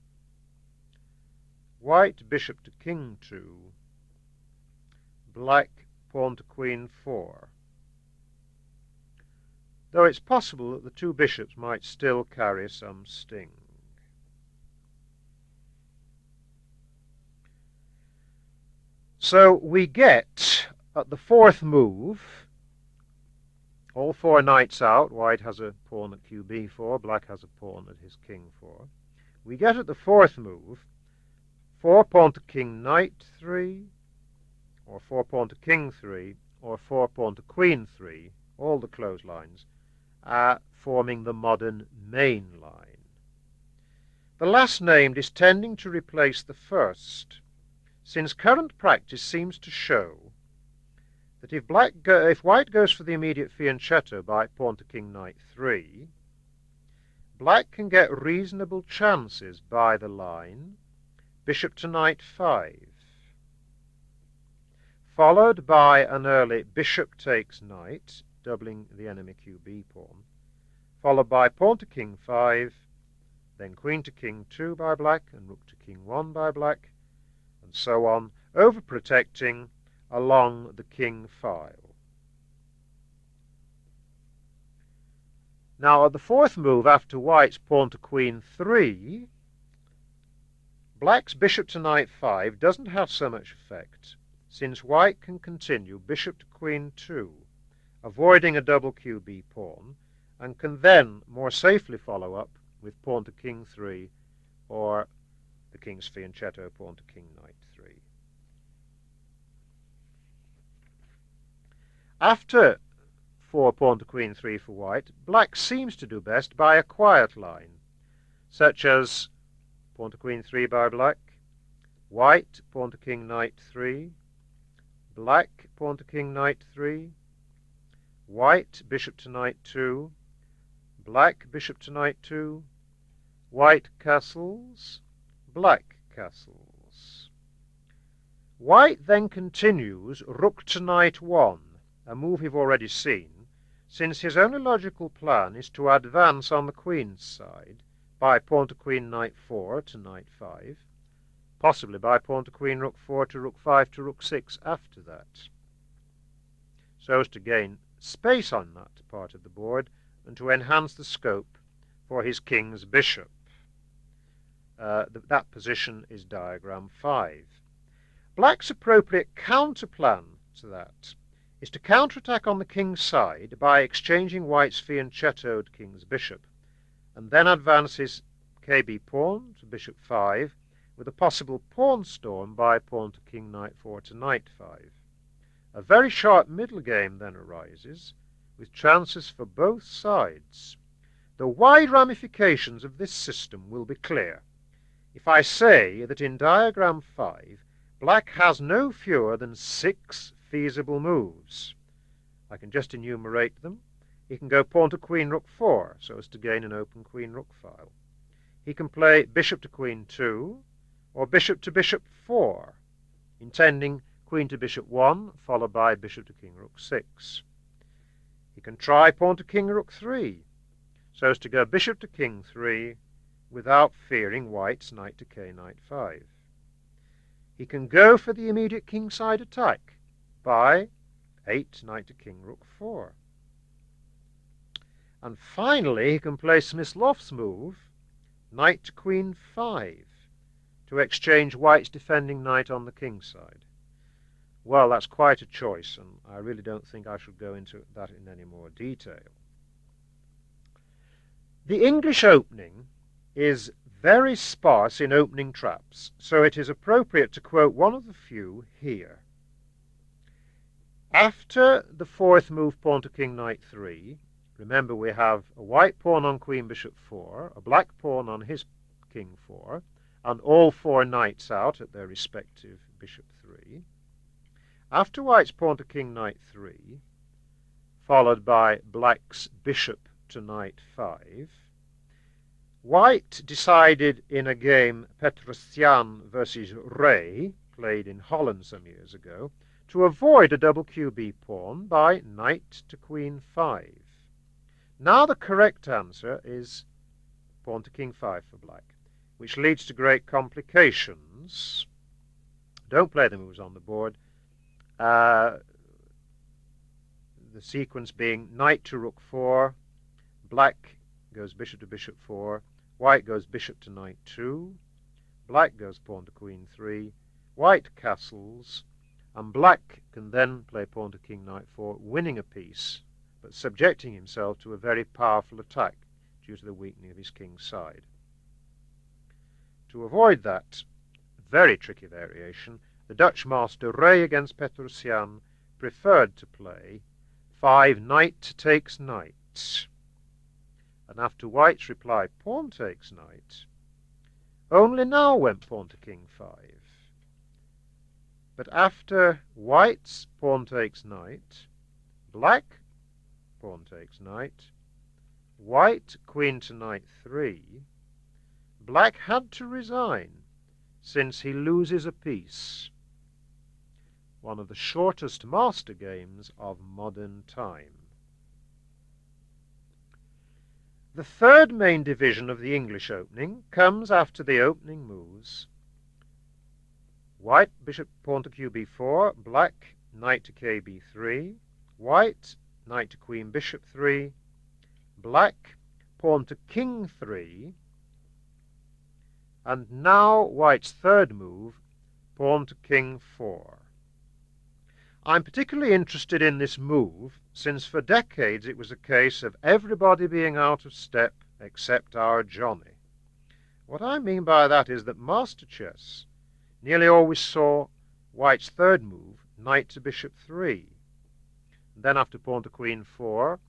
white bishop to king 2, black pawn to queen 4. Though it's possible that the two bishops might still carry some sting. So we get, at the fourth move, all 4 knights out. White has a pawn at QB4, black has a pawn at his king 4. We get at the fourth move 4 pawn to king knight 3, or 4 pawn to king 3, or 4 pawn to queen 3, all the clotheslines, forming the modern main line. The last named is tending to replace the first, since current practice seems to show that if white goes for the immediate fianchetto by pawn to king knight 3, black can get reasonable chances by the line bishop to knight 5, followed by an early bishop takes knight, doubling the enemy QB pawn, followed by pawn to king 5, then queen to king 2 by black, and rook to king 1 by black, and so on, overprotecting along the king file. Now at the fourth move after white's pawn to queen 3, black's bishop to knight 5 doesn't have so much effect, since white can continue bishop to queen 2, avoiding a double QB pawn, and can then more safely follow up with pawn to king 3 or the king's fianchetto pawn to king knight 3. After 4 pawn to queen 3 for white, black seems to do best by a quiet line, such as pawn to queen 3 by black, white pawn to king knight 3, black pawn to king knight 3, white bishop to knight 2, black bishop to knight 2, white castles, black castles. White then continues rook to knight 1, a move we've already seen, since his only logical plan is to advance on the queen's side by pawn to queen knight 4 to knight 5, possibly by pawn to queen rook 4 to rook 5 to rook 6 after that, so as to gain space on that part of the board and to enhance the scope for his king's bishop. That position is diagram 5. Black's appropriate counterplan to that is to counterattack on the king's side by exchanging white's fianchettoed king's bishop, and then advance his KB pawn to bishop 5, with a possible pawn storm by pawn to king knight 4 to knight 5. A very sharp middle game then arises, with chances for both sides. The wide ramifications of this system will be clear if I say that in diagram 5, black has no fewer than 6 feasible moves. I can just enumerate them. He can go pawn to queen rook 4, so as to gain an open queen rook file. He can play bishop to queen 2, or bishop to bishop 4, intending queen to bishop 1, followed by bishop to king rook 6. He can try pawn to king rook 3, so as to go bishop to king 3, without fearing white's knight to k knight 5. He can go for the immediate kingside attack by 8 knight to king rook 4. And finally, he can play Smyslov's move, knight to queen 5, to exchange white's defending knight on the king's side. Well, that's quite a choice, and I really don't think I should go into that in any more detail. The English opening is very sparse in opening traps, so it is appropriate to quote one of the few here. After the fourth move, pawn to king knight 3, remember we have a white pawn on queen bishop 4, a black pawn on his king 4, and all 4 knights out at their respective bishop 3. After white's pawn to king knight 3, followed by black's bishop to knight 5, white decided in a game Petrosian versus Ray, played in Holland some years ago, to avoid a double QB pawn by knight to queen 5. Now the correct answer is pawn to king 5 for black, which leads to great complications. Don't play the moves on the board. The sequence being knight to rook 4, black goes bishop to bishop 4, white goes bishop to knight 2, black goes pawn to queen 3, white castles, and black can then play pawn to king knight 4, winning a piece, but subjecting himself to a very powerful attack due to the weakening of his king's side. To avoid that very tricky variation, the Dutch master Ray against Petrosian preferred to play 5 knight takes knight. And after white's reply pawn takes knight, only now went pawn to king 5. But after white's pawn takes knight, black pawn takes knight, white queen to knight 3, black had to resign, since he loses a piece. One of the shortest master games of modern time. The third main division of the English opening comes after the opening moves. White bishop pawn to QB4, black knight to KB3, white knight to queen bishop 3, black pawn to king 3, and now white's third move, pawn to king 4. I'm particularly interested in this move, since for decades it was a case of everybody being out of step except our Johnny. What I mean by that is that master chess nearly always saw white's third move, knight to bishop 3. And then after pawn to queen 4,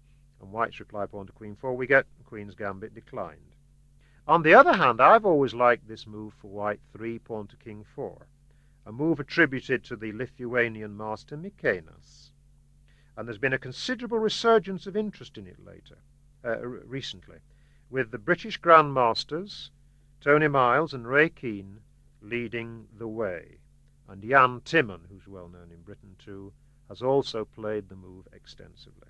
and white's reply pawn to queen 4, we get queen's gambit declined. On the other hand, I've always liked this move for white 3, pawn to king 4, a move attributed to the Lithuanian master Mikėnas. And there's been a considerable resurgence of interest in it recently, with the British grandmasters Tony Miles and Ray Keane leading the way. And Jan Timman, who's well known in Britain too, has also played the move extensively.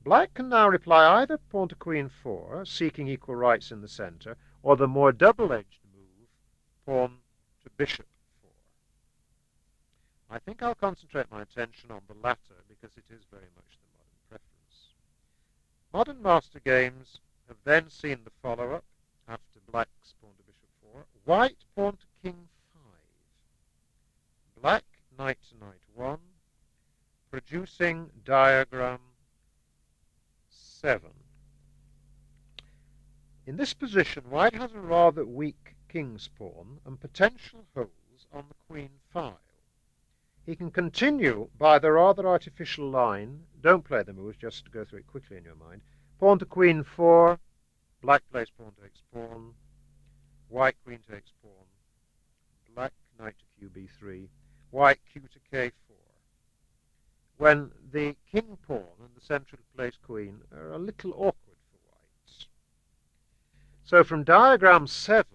Black can now reply either pawn to queen 4, seeking equal rights in the centre, or the more double-edged move, pawn to bishop 4. I think I'll concentrate my attention on the latter because it is very much the modern preference. Modern master games have then seen the follow-up after black's pawn to bishop 4, white pawn to king 5, black knight to knight 1, producing diagram 7. In this position, white has a rather weak king's pawn and potential holes on the queen file. He can continue by the rather artificial line. Don't play the moves, just to go through it quickly in your mind. Pawn to queen 4, black plays pawn takes pawn, white queen takes pawn, black knight to QB3, white q to K4. When the king pawn and the centrally placed queen are a little awkward for white. So from diagram 7,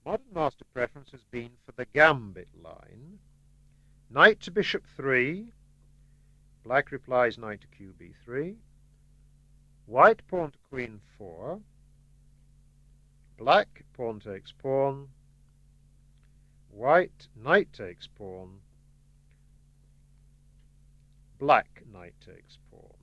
modern master preference has been for the gambit line. Knight to bishop 3, black replies knight to QB3, white pawn to queen 4, black pawn takes pawn, white knight takes pawn, black knight takes pawn.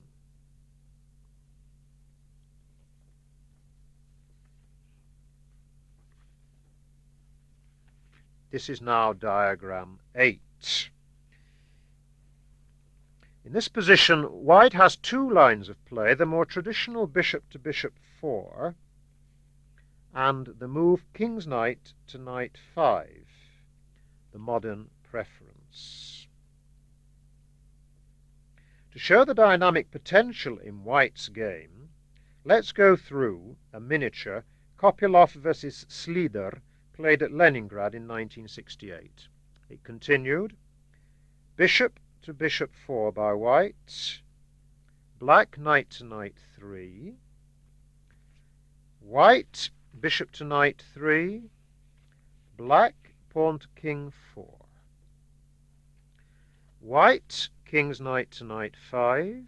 This is now diagram 8. In this position, white has two lines of play, the more traditional bishop to bishop 4 and the move king's knight to knight 5, the modern preference. To show the dynamic potential in white's game, let's go through a miniature Kopylov versus Slider played at Leningrad in 1968. It continued, bishop to bishop 4 by white, black knight to knight 3, white bishop to knight 3, black pawn to king 4, white king's knight to knight 5,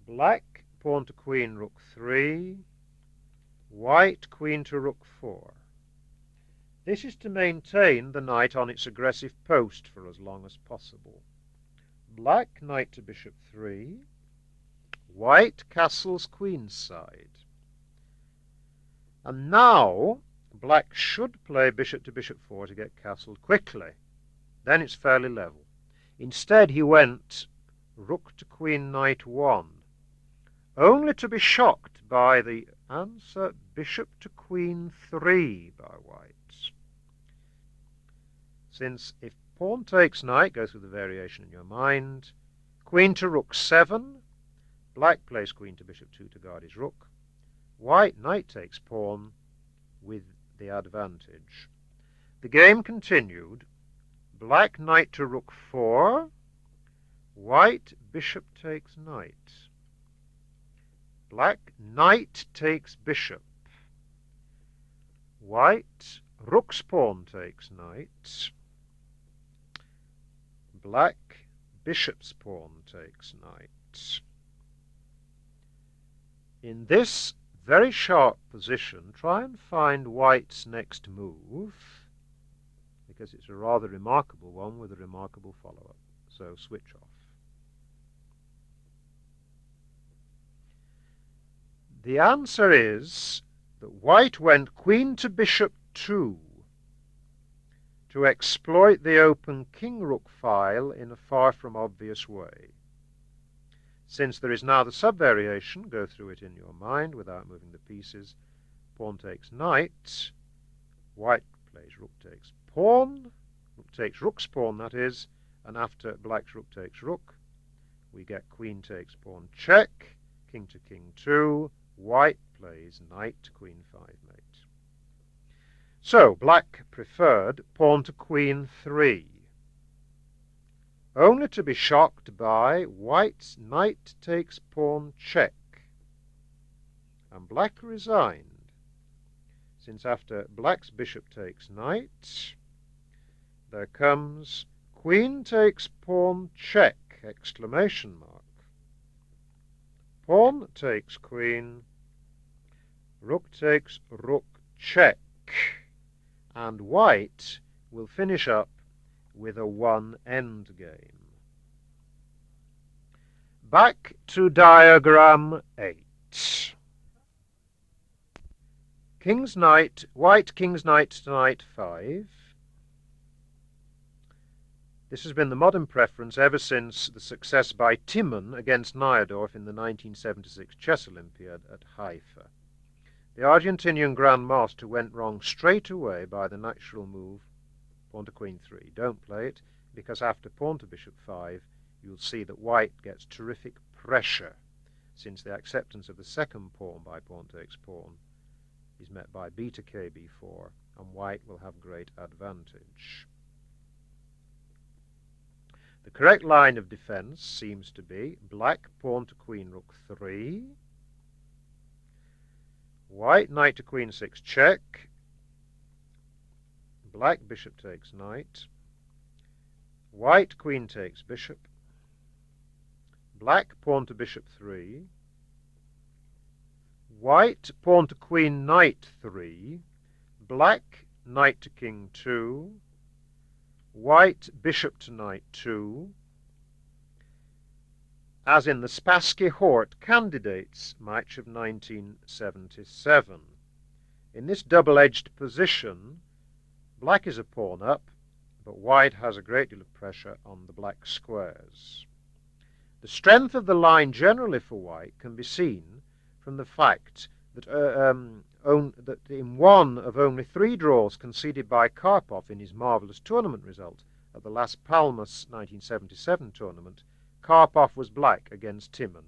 black pawn to queen rook 3, white queen to rook 4. This is to maintain the knight on its aggressive post for as long as possible. Black knight to bishop 3, white castles queenside. And now black should play bishop to bishop 4 to get castled quickly. Then it's fairly level. Instead he went rook to queen knight 1, only to be shocked by the answer bishop to queen 3 by white. Since if pawn takes knight, go through the variation in your mind, queen to rook 7, black plays queen to bishop 2 to guard his rook, white knight takes pawn with the advantage. The game continued, black knight to rook 4, white bishop takes knight, black knight takes bishop, white rook's pawn takes knight, black bishop's pawn takes knight. In this very sharp position, try and find white's next move, because it's a rather remarkable one with a remarkable follow-up. So switch off. The answer is that white went queen to bishop 2 to exploit the open king-rook file in a far from obvious way. Since there is now the sub-variation, go through it in your mind without moving the pieces. Pawn takes knight, white plays rook takes pawn, rook takes rook's pawn, that is, and after black's rook takes rook, we get queen takes pawn check, king to king 2, white plays knight to queen 5 mate. So, black preferred pawn to queen 3, only to be shocked by white's knight takes pawn check, and black resigned since after black's bishop takes knight, there comes queen takes pawn check, exclamation mark. Pawn takes queen, rook takes rook check, and white will finish up with a one endgame. Back to diagram 8. King's knight, white king's knight to knight 5. This has been the modern preference ever since the success by Timon against Nyadorf in the 1976 Chess Olympiad at Haifa. The Argentinian Grand Master went wrong straight away by the natural move pawn to queen 3. Don't play it, because after pawn to bishop 5, you'll see that white gets terrific pressure, since the acceptance of the second pawn by pawn takes pawn is met by beta KB4, and white will have great advantage. The correct line of defense seems to be black pawn to queen rook 3, white knight to queen 6 check, black bishop takes knight, white queen takes bishop, black pawn to bishop 3, white pawn to queen knight 3, black knight to king 2, white bishop to knight 2, as in the Spassky-Hort candidates match of 1977. In this double-edged position, black is a pawn up, but white has a great deal of pressure on the black squares. The strength of the line generally for white can be seen from the fact that, that in one of only 3 draws conceded by Karpov in his marvellous tournament result at the Las Palmas 1977 tournament, Karpov was black against Timon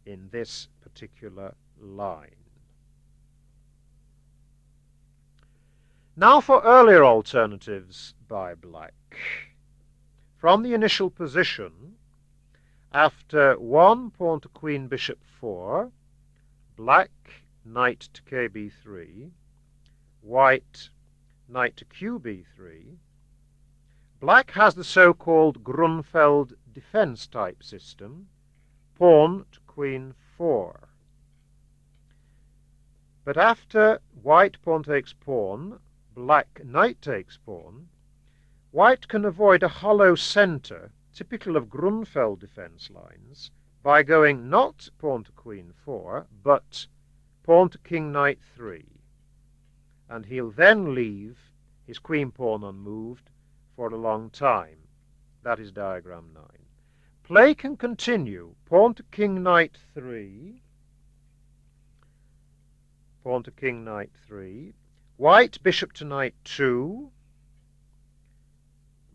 in this particular line. Now for earlier alternatives by black. From the initial position, after 1 pawn to queen bishop 4, black knight to KB3, white knight to QB3, black has the so-called Grunfeld defense type system, pawn to queen 4. But after white pawn takes pawn, black knight takes pawn, white can avoid a hollow center, typical of Grunfeld defense lines, by going not pawn to queen 4, but pawn to king knight 3. And he'll then leave his queen pawn unmoved for a long time. That is diagram 9. Play can continue. Pawn to king knight 3, pawn to king knight 3, white bishop to knight 2,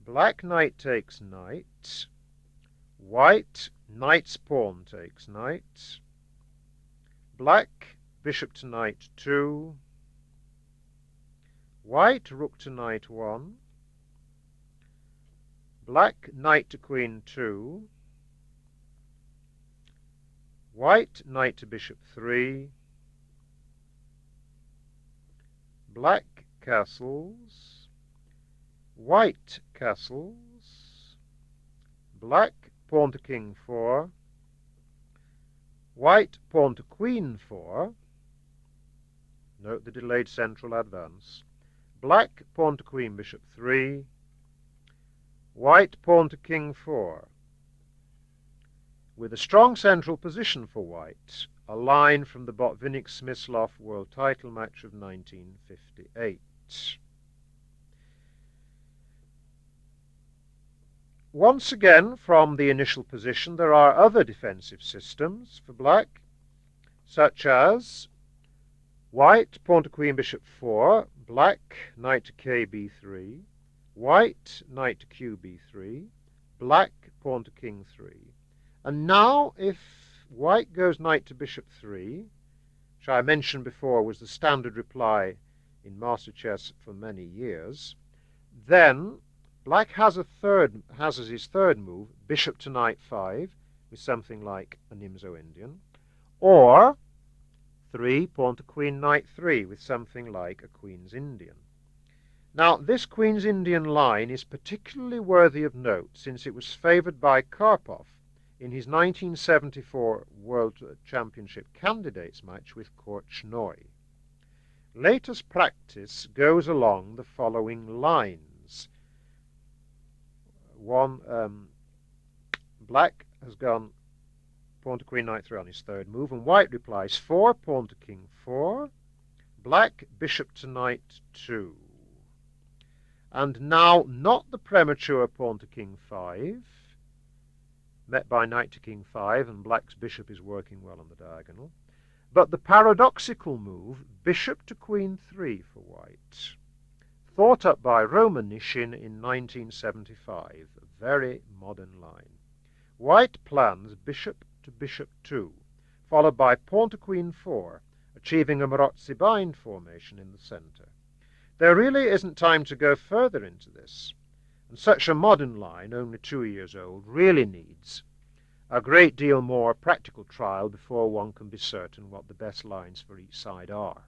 black knight takes knight, white knight's pawn takes knight, black bishop to knight 2, white rook to knight 1, black knight to queen 2, white knight to bishop 3, black castles, white castles, black pawn to king 4, white pawn to queen 4, note the delayed central advance, black pawn to queen bishop 3, white pawn to king 4. With a strong central position for white, a line from the Botvinnik-Smyslov world title match of 1958. Once again, from the initial position, there are other defensive systems for black, such as white pawn to queen bishop 4, black knight to KB3, white knight to QB3, black pawn to king 3. And now, if white goes knight to bishop 3, which I mentioned before was the standard reply in master chess for many years, then black has as his third move bishop to knight 5 with something like a Nimzo Indian, or 3, pawn to queen, knight 3, with something like a Queen's Indian. Now, this Queen's Indian line is particularly worthy of note since it was favoured by Karpov in his 1974 World Championship candidates match with Korchnoi. Latest practice goes along the following lines. Black has gone pawn to queen, knight 3 on his third move, and white replies 4, pawn to king 4, black, bishop to knight 2. And now not the premature pawn to king 5, met by knight to king 5, and black's bishop is working well on the diagonal, but the paradoxical move, bishop to queen 3 for white, thought up by Romanishin in 1975, a very modern line. White plans bishop to bishop 2, followed by pawn to queen 4, achieving a Marozzi bind formation in the center. There really isn't time to go further into this, and such a modern line, only 2 years old, really needs a great deal more practical trial before one can be certain what the best lines for each side are.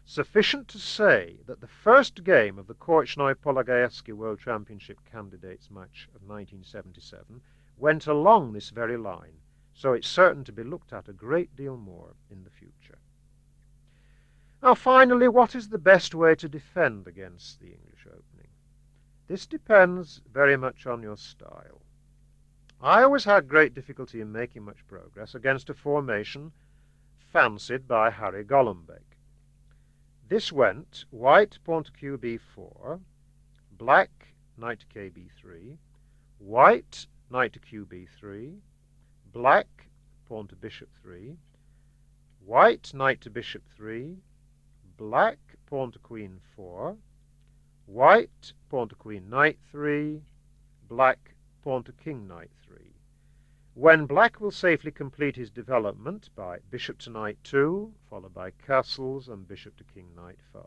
Sufficient to say that the first game of the Korchnoi-Polagaevsky World Championship candidates match of 1977 went along this very line, so it's certain to be looked at a great deal more in the future. Now finally, what is the best way to defend against the English opening? This depends very much on your style. I always had great difficulty in making much progress against a formation fancied by Harry Golombek. This went white pawn to QB4, black knight to KB3, white knight to QB3, black pawn to bishop 3, white knight to bishop 3, black pawn to queen 4, white pawn to queen knight 3, black pawn to king knight 3. When black will safely complete his development by bishop to knight 2, followed by castles and bishop to king knight 5.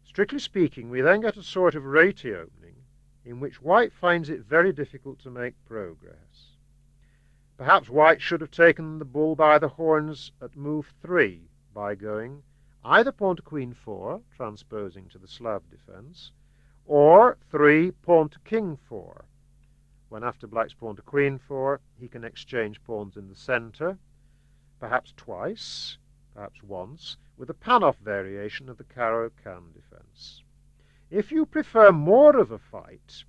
Strictly speaking, we then get a sort of weightier opening in which white finds it very difficult to make progress. Perhaps white should have taken the bull by the horns at move 3 by going either pawn to queen 4, transposing to the Slav defense, or 3 pawn to king 4, when after black's pawn to queen 4, he can exchange pawns in the center, perhaps twice, perhaps once, with a Panov variation of the Caro-Kann defense. If you prefer more of a fight,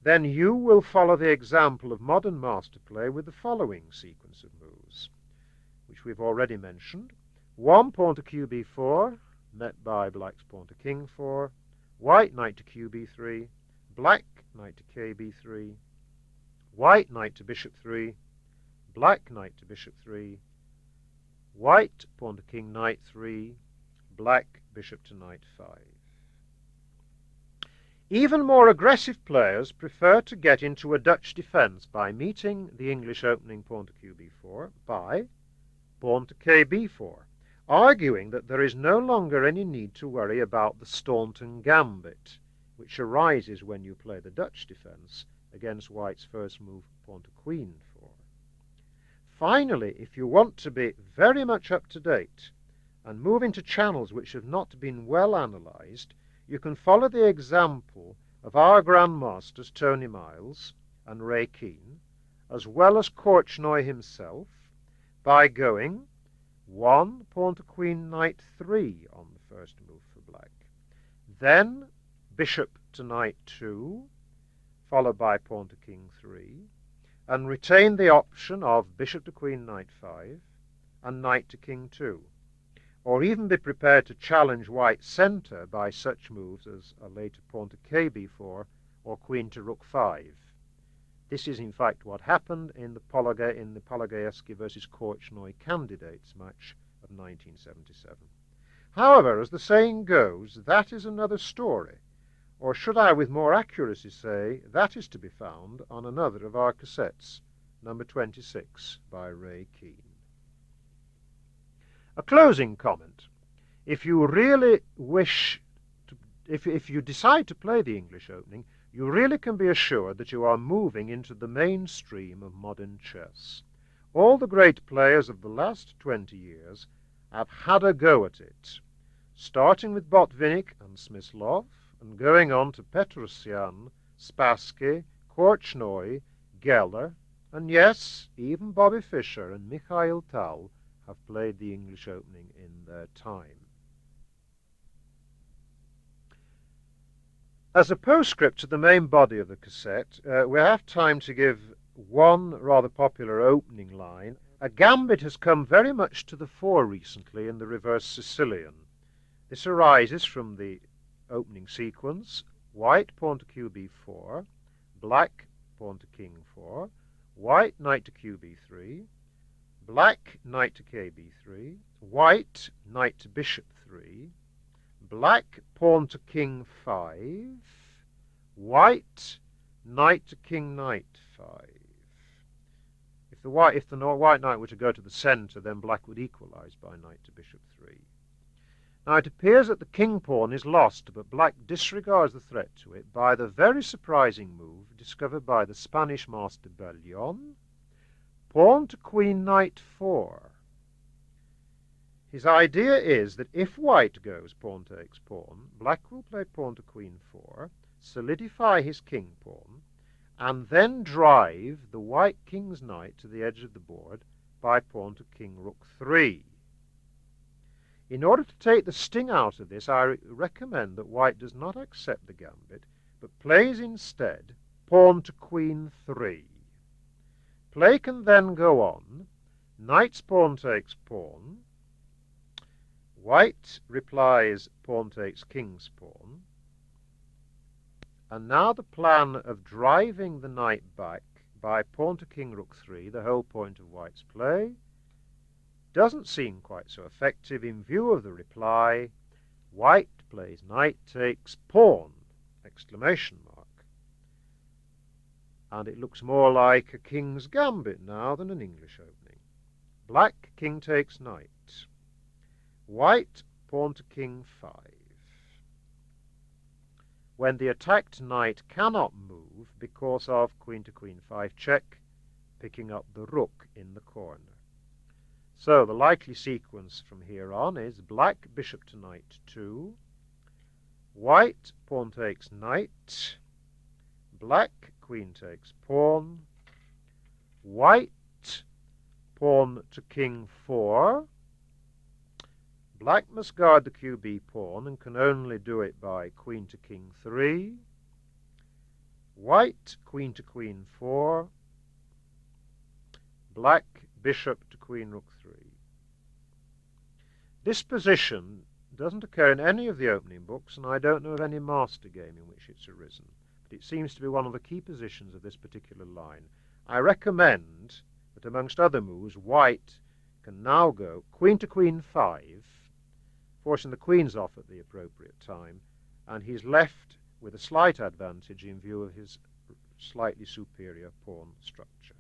then you will follow the example of modern master play with the following sequence of moves, which we've already mentioned. 1 pawn to QB4, met by black's pawn to king 4, white knight to QB3, black knight to KB3, white knight to bishop 3, black knight to bishop 3, white pawn to king knight 3, black bishop to knight 5. Even more aggressive players prefer to get into a Dutch defense by meeting the English opening pawn to QB4 by pawn to KB4, arguing that there is no longer any need to worry about the Staunton gambit, which arises when you play the Dutch defense against white's first move, pawn to queen 4. Finally, if you want to be very much up to date and move into channels which have not been well analyzed, you can follow the example of our grandmasters Tony Miles and Ray Keane, as well as Korchnoi himself, by going 1 pawn to queen knight 3 on the first move for black, then bishop to knight 2, followed by pawn to king 3, and retain the option of bishop to queen knight 5 and knight to king 2, or even be prepared to challenge white's center by such moves as a later pawn to KB4 or queen to rook 5. This is in fact what happened in the Polagaevsky versus Korchnoi candidates match of 1977. However, as the saying goes, that is another story, or should I with more accuracy say, that is to be found on another of our cassettes, number 26 by Ray Keane. A closing comment. If you really wish to, if you decide to play the English opening, you really can be assured that you are moving into the mainstream of modern chess. All the great players of the last 20 years have had a go at it, starting with Botvinnik and Smyslov, and going on to Petrosyan, Spassky, Korchnoi, Geller, and yes, even Bobby Fischer and Mikhail Tal have played the English opening in their time. As a postscript to the main body of the cassette, we have time to give one rather popular opening line. A gambit has come very much to the fore recently in the reverse Sicilian. This arises from the opening sequence: white pawn to QB4, black pawn to King 4, white knight to QB3, black knight to KB3, white knight to Bishop 3, black pawn to King 5, white knight to King Knight 5. If the white knight were to go to the centre, then black would equalize by knight to Bishop 3. Now it appears that the king pawn is lost, but black disregards the threat to it by the very surprising move discovered by the Spanish master Bellon: pawn to Queen Knight 4. His idea is that if white goes pawn takes pawn, black will play pawn to Queen 4, solidify his king pawn, and then drive the white king's knight to the edge of the board by pawn to King Rook 3. In order to take the sting out of this, I recommend that white does not accept the gambit, but plays instead pawn to Queen 3. Play can then go on. Knight's pawn takes pawn. White replies pawn takes king's pawn. And now the plan of driving the knight back by pawn to King Rook 3, the whole point of white's play, doesn't seem quite so effective in view of the reply: white plays knight takes pawn, exclamation mark. And it looks more like a king's gambit now than an English opening. Black king takes knight. White pawn to King 5. When the attacked knight cannot move because of queen to Queen 5 check, picking up the rook in the corner. So the likely sequence from here on is black bishop to knight 2, white pawn takes knight, black queen takes pawn, white pawn to King 4. Black must guard the QB pawn and can only do it by queen to King 3, white queen to Queen 4, black bishop to Queen Rook 3. This position doesn't occur in any of the opening books, and I don't know of any master game in which it's arisen, but it seems to be one of the key positions of this particular line. I recommend that amongst other moves, white can now go queen to Queen 5, forcing the queens off at the appropriate time, and he's left with a slight advantage in view of his slightly superior pawn structure.